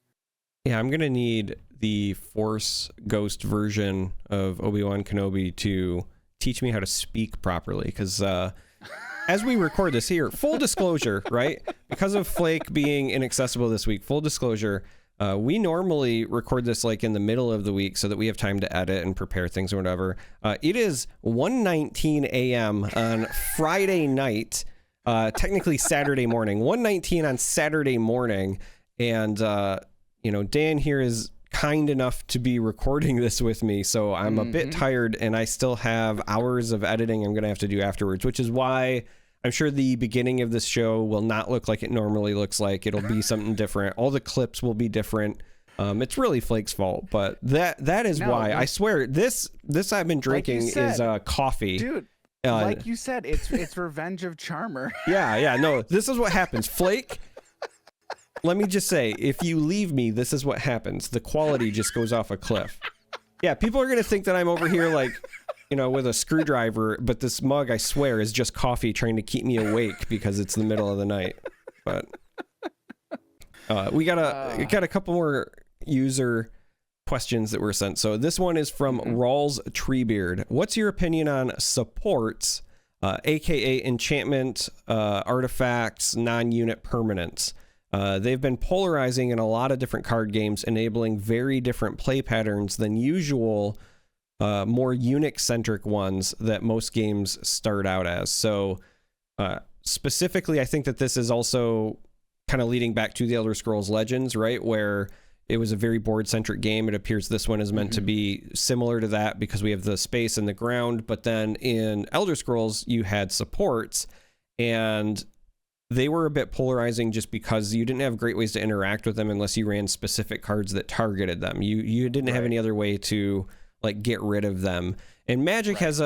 Yeah, I'm gonna need the Force Ghost version of Obi-Wan Kenobi to teach me how to speak properly, because as we record this here, full disclosure, right? Because of Flake being inaccessible this week, full disclosure, We normally record this like in the middle of the week so that we have time to edit and prepare things or whatever. It is 1:19 a.m. on Friday night, technically Saturday morning, 1:19 on Saturday morning. And, Dan here is kind enough to be recording this with me. So I'm a bit tired and I still have hours of editing I'm going to have to do afterwards, which is why I'm sure the beginning of this show will not look like it normally looks like. It'll be something different. All the clips will be different. It's really Flake's fault, but that is why. I swear, this I've been drinking is coffee. Dude, like you said, it's Revenge of Charm3r. Yeah, no, this is what happens. Flake, let me just say, if you leave me, this is what happens. The quality just goes off a cliff. Yeah, people are going to think that I'm over here like... with a screwdriver, but this mug, I swear, is just coffee trying to keep me awake because it's the middle of the night. But we got a couple more user questions that were sent. So this one is from Rawls Treebeard. What's your opinion on supports, aka enchantment, artifacts, non-unit permanents? They've been polarizing in a lot of different card games, enabling very different play patterns than usual more unit-centric ones that most games start out as. So specifically, I think that this is also kind of leading back to the Elder Scrolls Legends, right? Where it was a very board-centric game. It appears this one is meant to be similar to that because we have the space and the ground. But then in Elder Scrolls, you had supports, and they were a bit polarizing just because you didn't have great ways to interact with them unless you ran specific cards that targeted them. You didn't have any other way to like get rid of them. And Magic has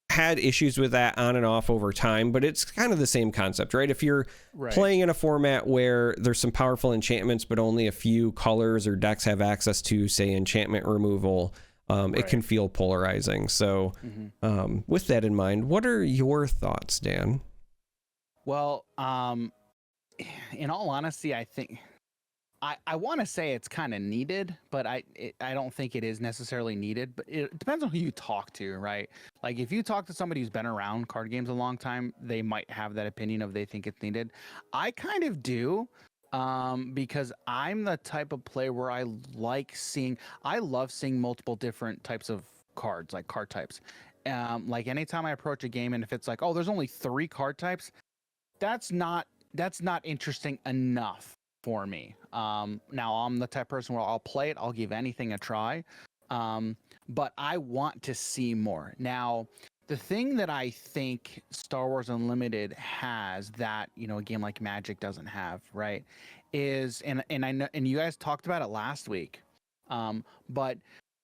had issues with that on and off over time, but it's kind of the same concept, right? If you're playing in a format where there's some powerful enchantments, but only a few colors or decks have access to, say, enchantment removal, it can feel polarizing. So with that in mind, what are your thoughts, Dan? Well, in all honesty, I think I want to say it's kind of needed, but I don't think it is necessarily needed. But it depends on who you talk to, right? Like if you talk to somebody who's been around card games a long time, they might have that opinion of they think it's needed. I kind of do, because I'm the type of player where I love seeing multiple different types of cards, like card types. Like anytime I approach a game, and if it's like, oh, there's only 3 card types, that's not interesting enough for me. Now I'm the type of person where I'll play it, I'll give anything a try, but I want to see more. Now, the thing that I think Star Wars Unlimited has that a game like Magic doesn't have, right, is and I know, and you guys talked about it last week, but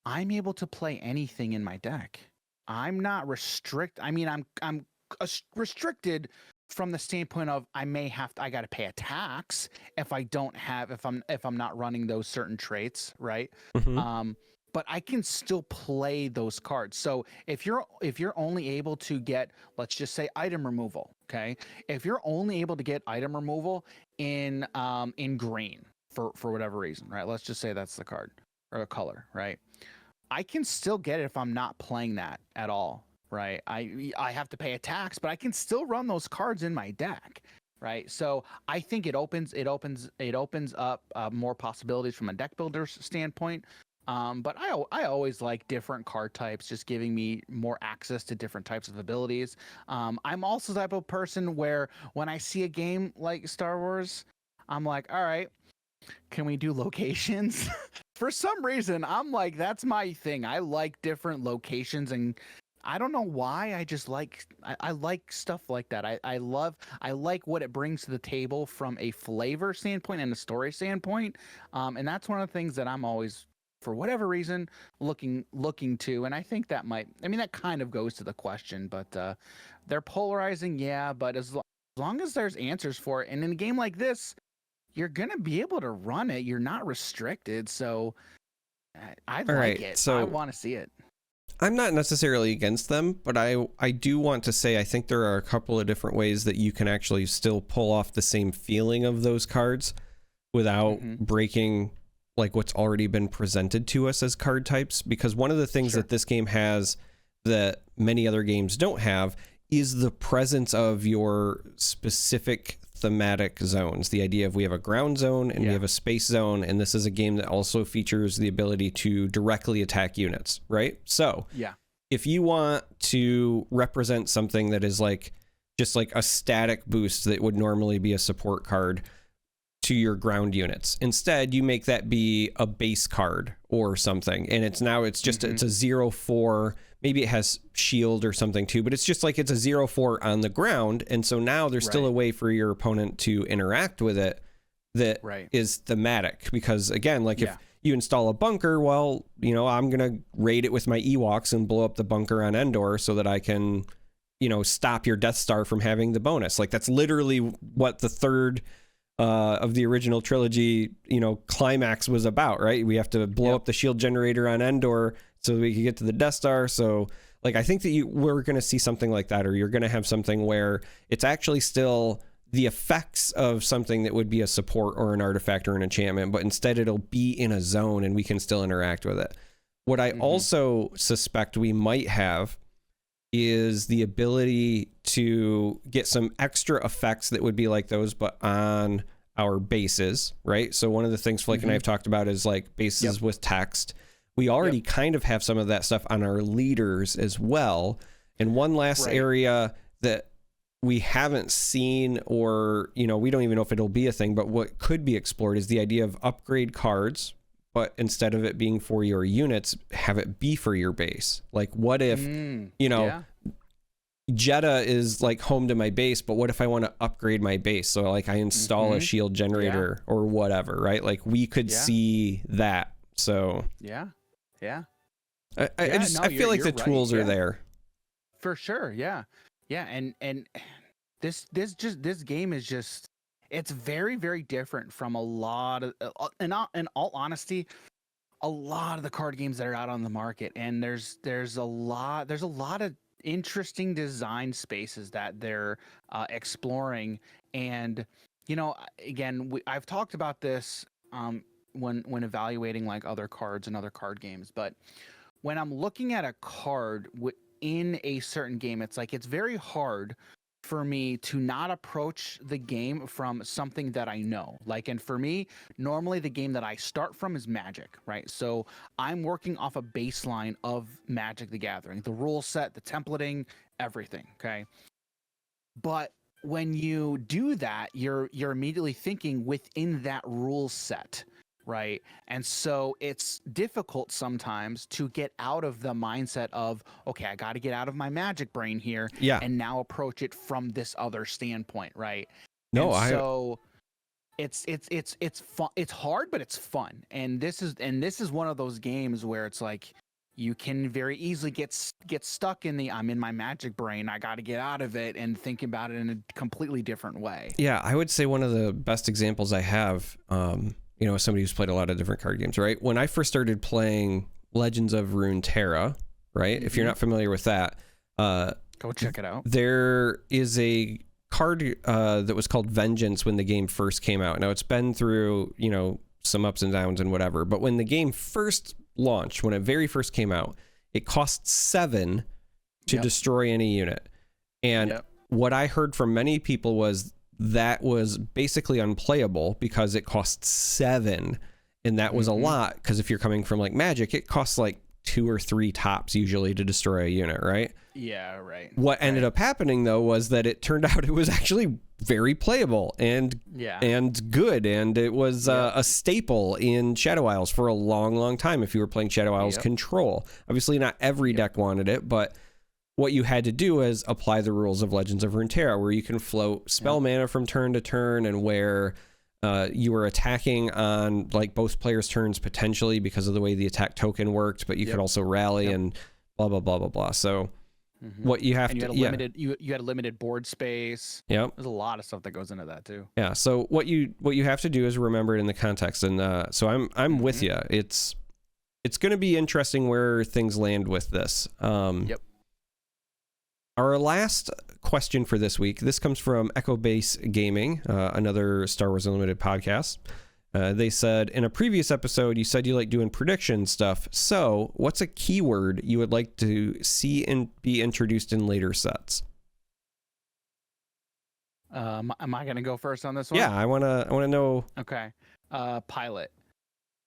I'm able to play anything in my deck. I'm not restricted. I mean, I'm restricted from the standpoint of I got to pay a tax if I'm not running those certain traits, right? But I can still play those cards. So if you're only able to get, let's just say, item removal, okay? If you're only able to get item removal in green for whatever reason, right? Let's just say that's the card or a color, right? I can still get it if I'm not playing that at all. Right, I have to pay a tax, but I can still run those cards in my deck, right? So I think it opens up more possibilities from a deck builder's standpoint. But I always like different card types, just giving me more access to different types of abilities. I'm also the type of person where when I see a game like Star Wars, I'm like, all right, can we do locations? For some reason, I'm like, that's my thing. I like different locations, and I don't know why. I just like I like stuff like that. I like what it brings to the table from a flavor standpoint and a story standpoint. And that's one of the things that I'm always, for whatever reason, looking to. And I think that that kind of goes to the question, but they're polarizing, yeah. But as long as there's answers for it, and in a game like this, you're gonna be able to run it. You're not restricted, so I like it. So I want to see it. I'm not necessarily against them, but I do want to say I think there are a couple of different ways that you can actually still pull off the same feeling of those cards without breaking like what's already been presented to us as card types. Because one of the things that this game has that many other games don't have is the presence of your specific thematic zones. The idea of we have a ground zone and we have a space zone, and this is a game that also features the ability to directly attack units, right? So if you want to represent something that is like just like a static boost that would normally be a support card to your ground units, instead you make that be a base card or something, and it's just it's a 0/4. Maybe it has shield or something too, but it's just like it's a 0/4 on the ground, and so now there's still a way for your opponent to interact with it that is thematic, because again, like if you install a bunker, well, you know, I'm gonna raid it with my Ewoks and blow up the bunker on Endor so that I can, you know, stop your Death Star from having the bonus. Like that's literally what the third of the original trilogy, you know, climax was about, right? We have to blow up the shield generator on Endor so we can get to the Death Star. So like, I think that we're going to see something like that, or you're going to have something where it's actually still the effects of something that would be a support or an artifact or an enchantment, but instead it'll be in a zone and we can still interact with it. What I also suspect we might have is the ability to get some extra effects that would be like those, but on our bases, right? So one of the things Flake and I have talked about is like bases with text. We already kind of have some of that stuff on our leaders as well. And one last area that we haven't seen, or, you know, we don't even know if it'll be a thing, but what could be explored is the idea of upgrade cards, but instead of it being for your units, have it be for your base. Like what if, you know, Jeddah is like home to my base, but what if I want to upgrade my base? So like I install a shield generator or whatever, right? Like we could see that. So I feel like the tools are there. For sure. Yeah. And this game is just, it's very, very different from a lot of, in all honesty, a lot of the card games that are out on the market. And there's a lot of interesting design spaces that they're exploring. And, you know, again, I've talked about this when evaluating like other cards and other card games, but when I'm looking at a card in a certain game, it's like, it's very hard for me to not approach the game from something that I know. Like, and for me, normally the game that I start from is Magic, right? So I'm working off a baseline of Magic the Gathering, the rule set, the templating, everything, okay? But when you do that, you're immediately thinking within that rule set, right? And so it's difficult sometimes to get out of the mindset of, okay, I got to get out of my Magic brain here and now approach it from this other standpoint, right? So it's fun. It's hard, but it's fun. And this is one of those games where it's like you can very easily get stuck in the I'm in my Magic brain, I got to get out of it and think about it in a completely different way. Yeah, I would say one of the best examples I have, you know, as somebody who's played a lot of different card games, right? When I first started playing Legends of Runeterra, right? If you're not familiar with that, go check it out. There is a card that was called Vengeance when the game first came out. Now it's been through, you know, some ups and downs and whatever, but when the game first launched, when it very first came out, it cost 7 to destroy any unit. And what I heard from many people was that was basically unplayable because it costs 7, and that was a lot, because if you're coming from like Magic, it costs like 2 or 3 tops usually to destroy a unit, right? Yeah, right. What ended up happening though was that it turned out it was actually very playable and good, and it was a staple in Shadow Isles for a long time if you were playing Shadow Isles Control. Obviously not every deck wanted it, but what you had to do is apply the rules of Legends of Runeterra, where you can float spell mana from turn to turn, and where you were attacking on like both players' turns potentially because of the way the attack token worked, but you could also rally and blah blah blah blah blah. So what you have to you had a limited board space. Yep. There's a lot of stuff that goes into that too. Yeah. So what you have to do is remember it in the context, and so I'm with you. It's going to be interesting where things land with this. Our last question for this week, this comes from Echo Base Gaming, another Star Wars Unlimited podcast. They said, in a previous episode, you said you like doing prediction stuff. So what's a keyword you would like to see and be introduced in later sets? Am I gonna go first on this one? Yeah, I wanna know. Okay. Pilot.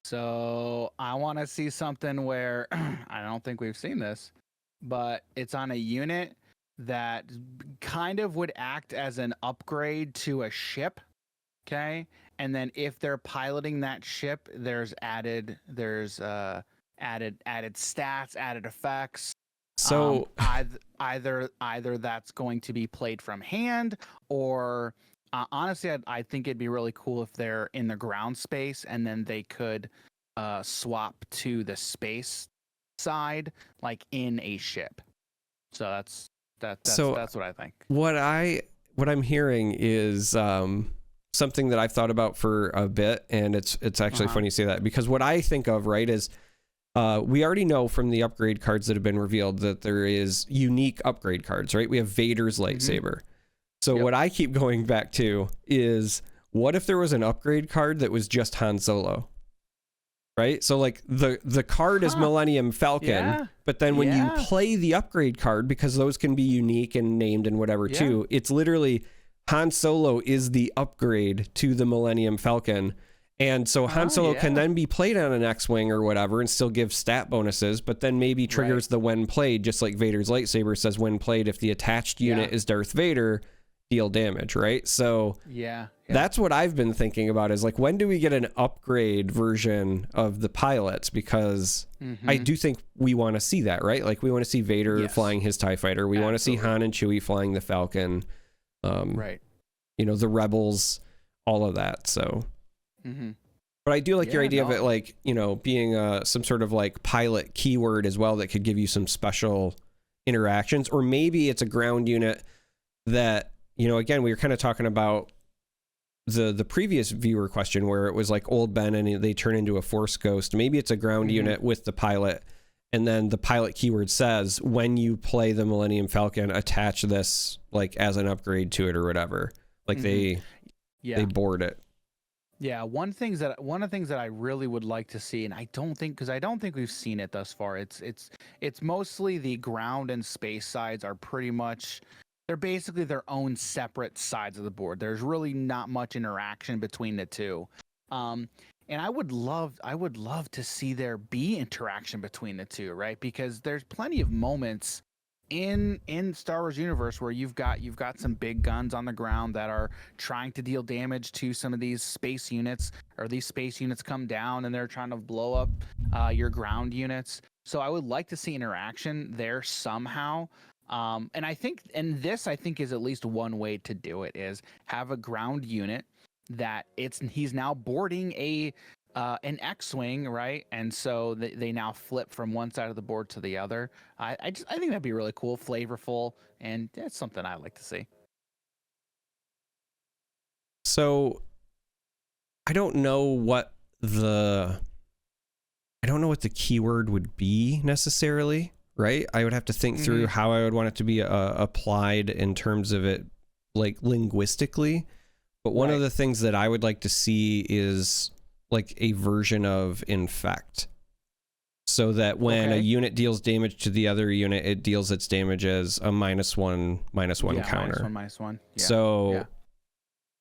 So I want to see something where I don't think we've seen this, but it's on a unit that kind of would act as an upgrade to a ship. Okay. And then if they're piloting that ship, there's added stats, added effects. So Either that's going to be played from hand, or honestly, I think it'd be really cool if they're in the ground space and then they could swap to the space side, like in a ship. So that's what I think. What I'm hearing is something that I've thought about for a bit, and it's actually funny you say that, because what I think of, right, is we already know from the upgrade cards that have been revealed that there is unique upgrade cards, right? We have Vader's lightsaber. So what I keep going back to is, what if there was an upgrade card that was just Han Solo? Right? So like the card is Millennium Falcon, but then when you play the upgrade card, because those can be unique and named and whatever too, it's literally Han Solo is the upgrade to the Millennium Falcon. And so Han Solo can then be played on an X-Wing or whatever and still give stat bonuses, but then maybe triggers the when played, just like Vader's lightsaber says when played, if the attached unit is Darth Vader, deal damage, right? So that's what I've been thinking about, is like, when do we get an upgrade version of the pilots? Because I do think we want to see that, right? Like, we want to see Vader flying his TIE fighter. We want to see Han and Chewie flying the Falcon. You know, the Rebels, all of that. So, but I do like your idea of it, like, you know, being some sort of like pilot keyword as well that could give you some special interactions. Or maybe it's a ground unit that, you know, again, we were kind of talking about the previous viewer question where it was like old Ben and they turn into a Force ghost. Maybe it's a ground unit with the pilot, and then the pilot keyword says, when you play the Millennium Falcon, attach this like as an upgrade to it or whatever. Like they board it. Yeah, one of the things that I really would like to see, and I don't think we've seen it thus far. It's mostly the ground and space sides are pretty much, they're basically their own separate sides of the board. There's really not much interaction between the two. And I would love to see there be interaction between the two, right? Because there's plenty of moments in Star Wars universe where you've got some big guns on the ground that are trying to deal damage to some of these space units, or these space units come down and they're trying to blow up your ground units. So I would like to see interaction there somehow. And I think is at least one way to do it, is have a ground unit that he's now boarding an X-Wing, right? And so they now flip from one side of the board to the other. I think that'd be really cool, flavorful, and it's something I like to see. So I don't know what the keyword would be necessarily, right? I would have to think through how I would want it to be applied in terms of it, like, linguistically. But one of the things that I would like to see is like a version of infect, so that when a unit deals damage to the other unit, it deals its damage as a -1/-1 counter. -1. Yeah. So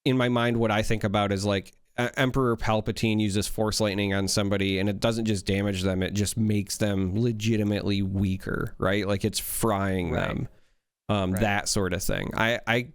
in my mind, what I think about is like Emperor Palpatine uses Force Lightning on somebody, and it doesn't just damage them, it just makes them legitimately weaker, right? Like, it's frying them. That sort of thing. I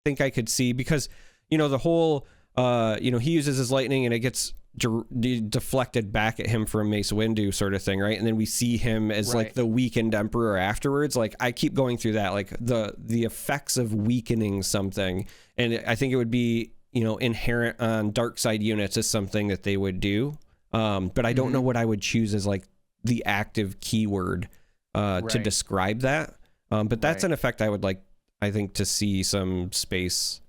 think I could see, because, you know, the whole you know, he uses his lightning and it gets deflected back at him from Mace Windu sort of thing, right? And then we see him as like the weakened Emperor afterwards. Like, I keep going through that, like the effects of weakening something, and I think it would be, you know, inherent on dark side units is something that they would do, but I don't know what I would choose as like the active keyword to describe that, but that's an effect I would like, I think, to see some space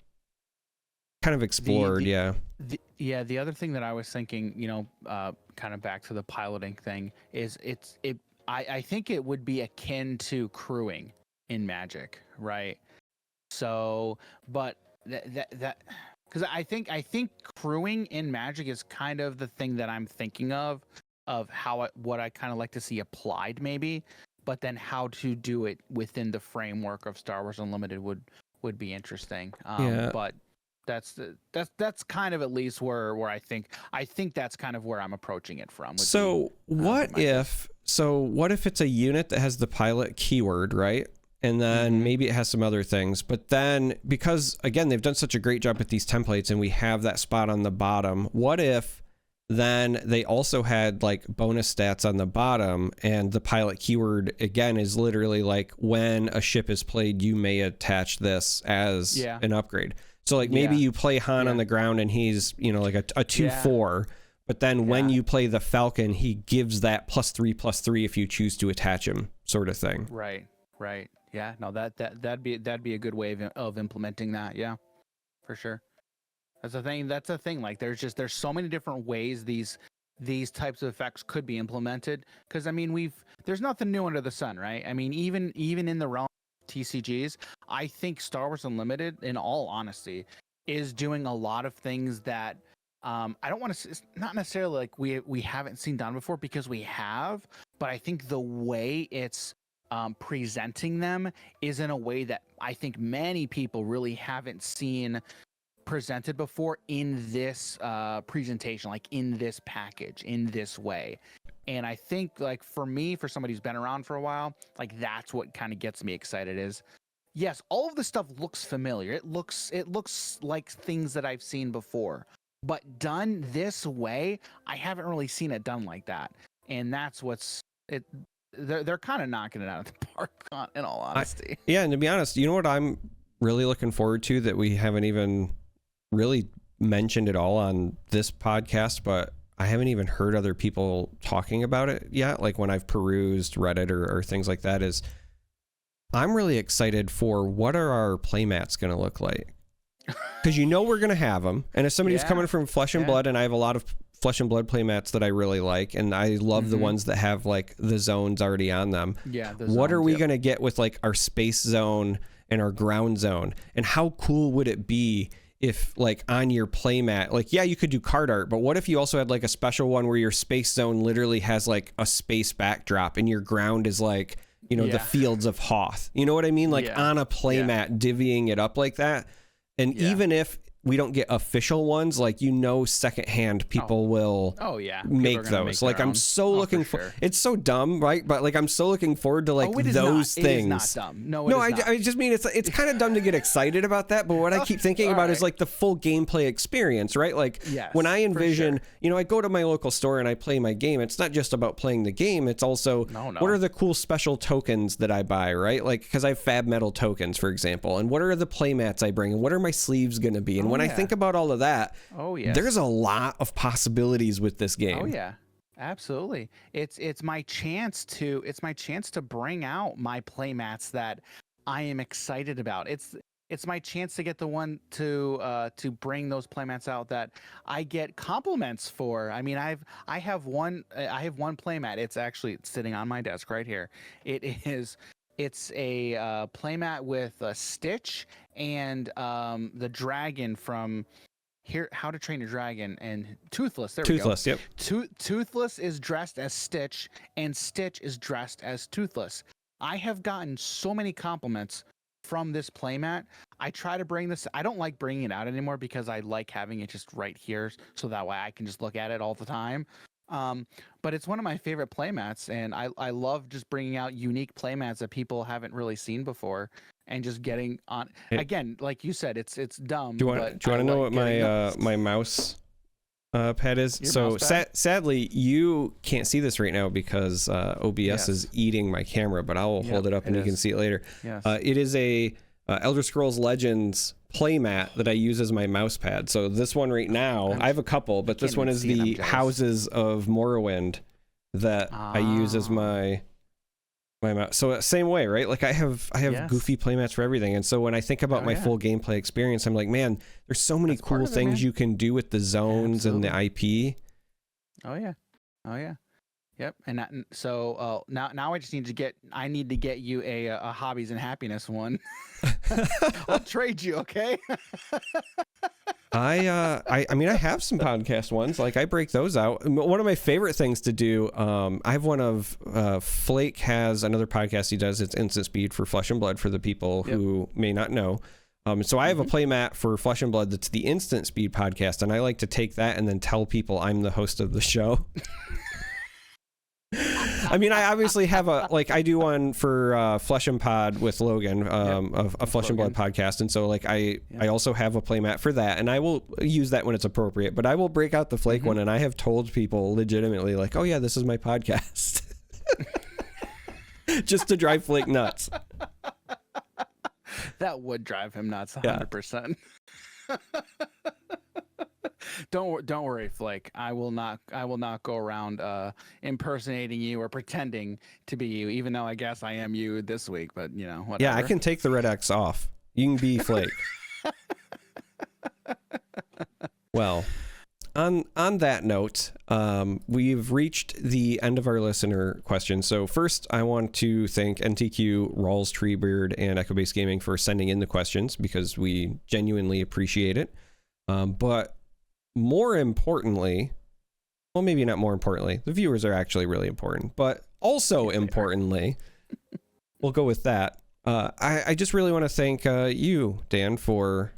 kind of explored. The other thing that I was thinking, you know, kind of back to the piloting thing, is I think it would be akin to crewing in Magic, right? So, but that because I think crewing in Magic is kind of the thing that I'm thinking of what I kind of like to see applied, maybe, but then how to do it within the framework of Star Wars Unlimited would be interesting. Yeah. But that's kind of at least where I think that's kind of where I'm approaching it from. So what if it's a unit that has the pilot keyword, right? And then maybe it has some other things, but then because again, they've done such a great job with these templates and we have that spot on the bottom, what if then they also had like bonus stats on the bottom and the pilot keyword again is literally like when a ship is played, you may attach this as an upgrade. So like maybe you play Han on the ground and he's, like a 2/4, but then when you play the Falcon, he gives that +3/+3 if you choose to attach him, sort of thing. Right. Yeah, no, that'd be a good way of implementing that. Yeah, for sure. That's a thing. Like there's so many different ways these types of effects could be implemented. Because I mean, there's nothing new under the sun, right? I mean, even in the realm of TCGs, I think Star Wars Unlimited, in all honesty, is doing a lot of things that I don't want to. It's not necessarily like we haven't seen done before, because we have, but I think the way it's presenting them is in a way that I think many people really haven't seen presented before in this presentation, like in this package, in this way. And I think like for somebody who's been around for a while, like that's what kind of gets me excited is, yes, all of this stuff looks familiar. It looks like things that I've seen before, but done this way, I haven't really seen it done like that. And that's they're kind of knocking it out of the park, in all honesty. And to be honest, you know what I'm really looking forward to that we haven't even really mentioned at all on this podcast, but I haven't even heard other people talking about it yet. Like when I've perused Reddit or things like that, is I'm really excited for what are our playmats going to look like? Because we're going to have them. And as somebody who's coming from Flesh and Blood, and I have a lot of Flesh and Blood playmats that I really like, and I love the ones that have like the zones already on them. Yeah. What are we going to get with like our space zone and our ground zone? And how cool would it be if like on your playmat, like, you could do card art, but what if you also had like a special one where your space zone literally has like a space backdrop and your ground is like, the fields of Hoth, you know what I mean? Like on a playmat, divvying it up like that. And even if we don't get official ones, like, secondhand people will make those. Like, I'm so looking for it's so dumb, right? But like, I'm so looking forward to like those things. It is not dumb. No, I just mean it's kind of dumb to get excited about that. But what I keep thinking about is like the full gameplay experience, right? Like when I envision, I go to my local store and I play my game. It's not just about playing the game. It's also what are the cool special tokens that I buy, right? Like, because I have Fab Metal tokens, for example, and what are the playmats I bring, and what are my sleeves going to be, and when I think about all of that, there's a lot of possibilities with this game. Oh yeah, absolutely. It's my chance to bring out my playmats that I am excited about. It's my chance to get the one to bring those playmats out that I get compliments for. I mean, I have one playmat. It's actually sitting on my desk right here. It's a playmat with a Stitch and the dragon from How to Train Your Dragon, and Toothless. Toothless, yep. Toothless is dressed as Stitch, and Stitch is dressed as Toothless. I have gotten so many compliments from this playmat. I try to bring this. I don't like bringing it out anymore because I like having it just right here, so that way I can just look at it all the time. But it's one of my favorite playmats, and I love just bringing out unique playmats that people haven't really seen before, and just getting on. Again, like you said, it's dumb. Do you want to know what my mouse pad is? So sadly, you can't see this right now because OBS is eating my camera, but I'll hold it up and you can see it later. Yes. It is a Elder Scrolls Legends playmat that I use as my mouse pad. So this one right now, I have a couple, but this one is the Houses of Morrowind that I use as my mouse. So same way, right? Like I have goofy playmats for everything. And so when I think about my full gameplay experience, I'm like, man, there's so many cool things you can do with the zones and the IP. Oh yeah. Yep. And so now I just need to get you a Hobbies and Happiness one. I'll trade you, okay? I mean, I have some podcast ones. Like I break those out. One of my favorite things to do, I have one of Flake has another podcast he does. It's Instant Speed for Flesh and Blood for the people who may not know. So I have a playmat for Flesh and Blood that's the Instant Speed podcast, and I like to take that and then tell people I'm the host of the show. I mean, I obviously have I do one for Flesh and Pod with Logan, a Flesh and Blood podcast, and so I also have a playmat for that, and I will use that when it's appropriate, but I will break out the Flake one, and I have told people legitimately, oh yeah, this is my podcast. Just to drive Flake nuts. That would drive him nuts, 100%. Don't worry, Flake. I will not go around impersonating you or pretending to be you, even though I guess I am you this week. But whatever. Yeah, I can take the red X off. You can be Flake. Well, on that note, we've reached the end of our listener questions. So first, I want to thank NTQ, Rawls Treebeard, and Echo Base Gaming for sending in the questions because we genuinely appreciate it. But more importantly, well, maybe not more importantly, the viewers are actually really important, but also importantly, we'll go with that. I just really want to thank you, Dan, for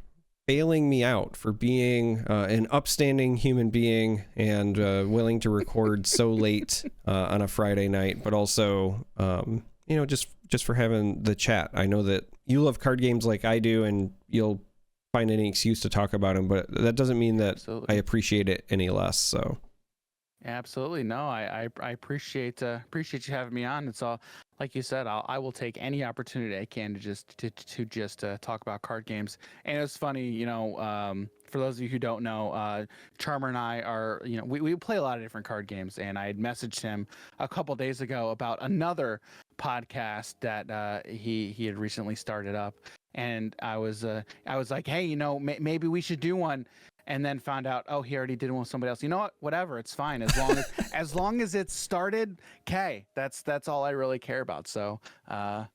bailing me out, for being an upstanding human being and willing to record so late on a Friday night, but also, just for having the chat. I know that you love card games like I do, and you'll find any excuse to talk about them, but that doesn't mean that Absolutely. I appreciate it any less. So Absolutely. No, I appreciate you having me on. It's all, like you said, I will take any opportunity I can to just talk about card games. And it's funny, for those of you who don't know, Charm3r and I are, we play a lot of different card games, and I had messaged him a couple days ago about another podcast that he had recently started up. And I was like, hey, maybe we should do one. And then found out, he already did one with somebody else. You know what? Whatever, it's fine as long as it's started. Okay, that's all I really care about. So, I'll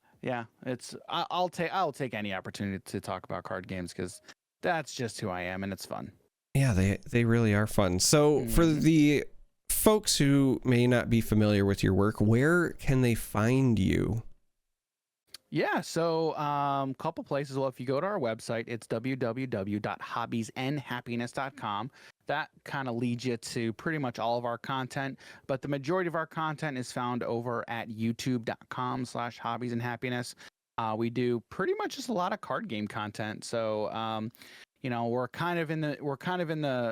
take any opportunity to talk about card games because that's just who I am, and it's fun. Yeah, they really are fun. So for the folks who may not be familiar with your work, where can they find you? Yeah, so couple places. Well, if you go to our website, it's www.hobbiesandhappiness.com. That kind of leads you to pretty much all of our content, but the majority of our content is found over at youtube.com/hobbiesandhappiness. We do pretty much just a lot of card game content. So, we're kind of in the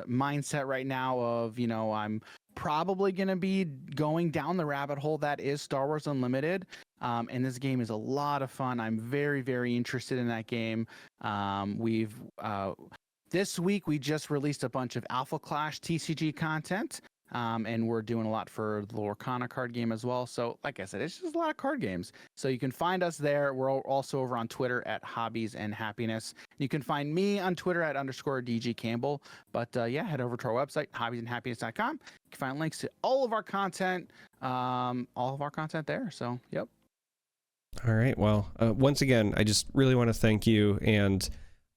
mindset right now of, I'm probably going to be going down the rabbit hole that is Star Wars Unlimited. And this game is a lot of fun. I'm very, very interested in that game. This week we just released a bunch of Alpha Clash TCG content, and we're doing a lot for the Lorcana card game as well. So, like I said, it's just a lot of card games. So you can find us there. We're also over on Twitter at Hobbies and Happiness. You can find me on Twitter at _DG Campbell. But head over to our website, hobbiesandhappiness.com. You can find links to all of our content there. So, yep. All right. Well, once again, I just really want to thank you. And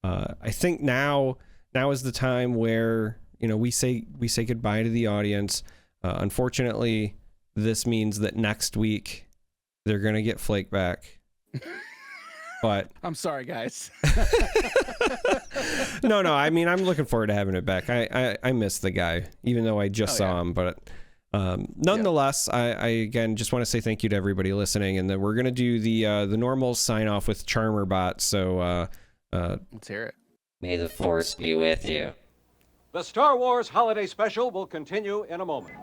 I think now is the time where, we say goodbye to the audience. Unfortunately, this means that next week they're going to get Flake back. But I'm sorry, guys. No. I mean, I'm looking forward to having it back. I miss the guy, even though I just saw him. But nonetheless, I again just want to say thank you to everybody listening, and then we're gonna do the normal sign off with Charm3r Bot. So let's hear it. May the Force be with you. The Star Wars Holiday Special will continue in a moment.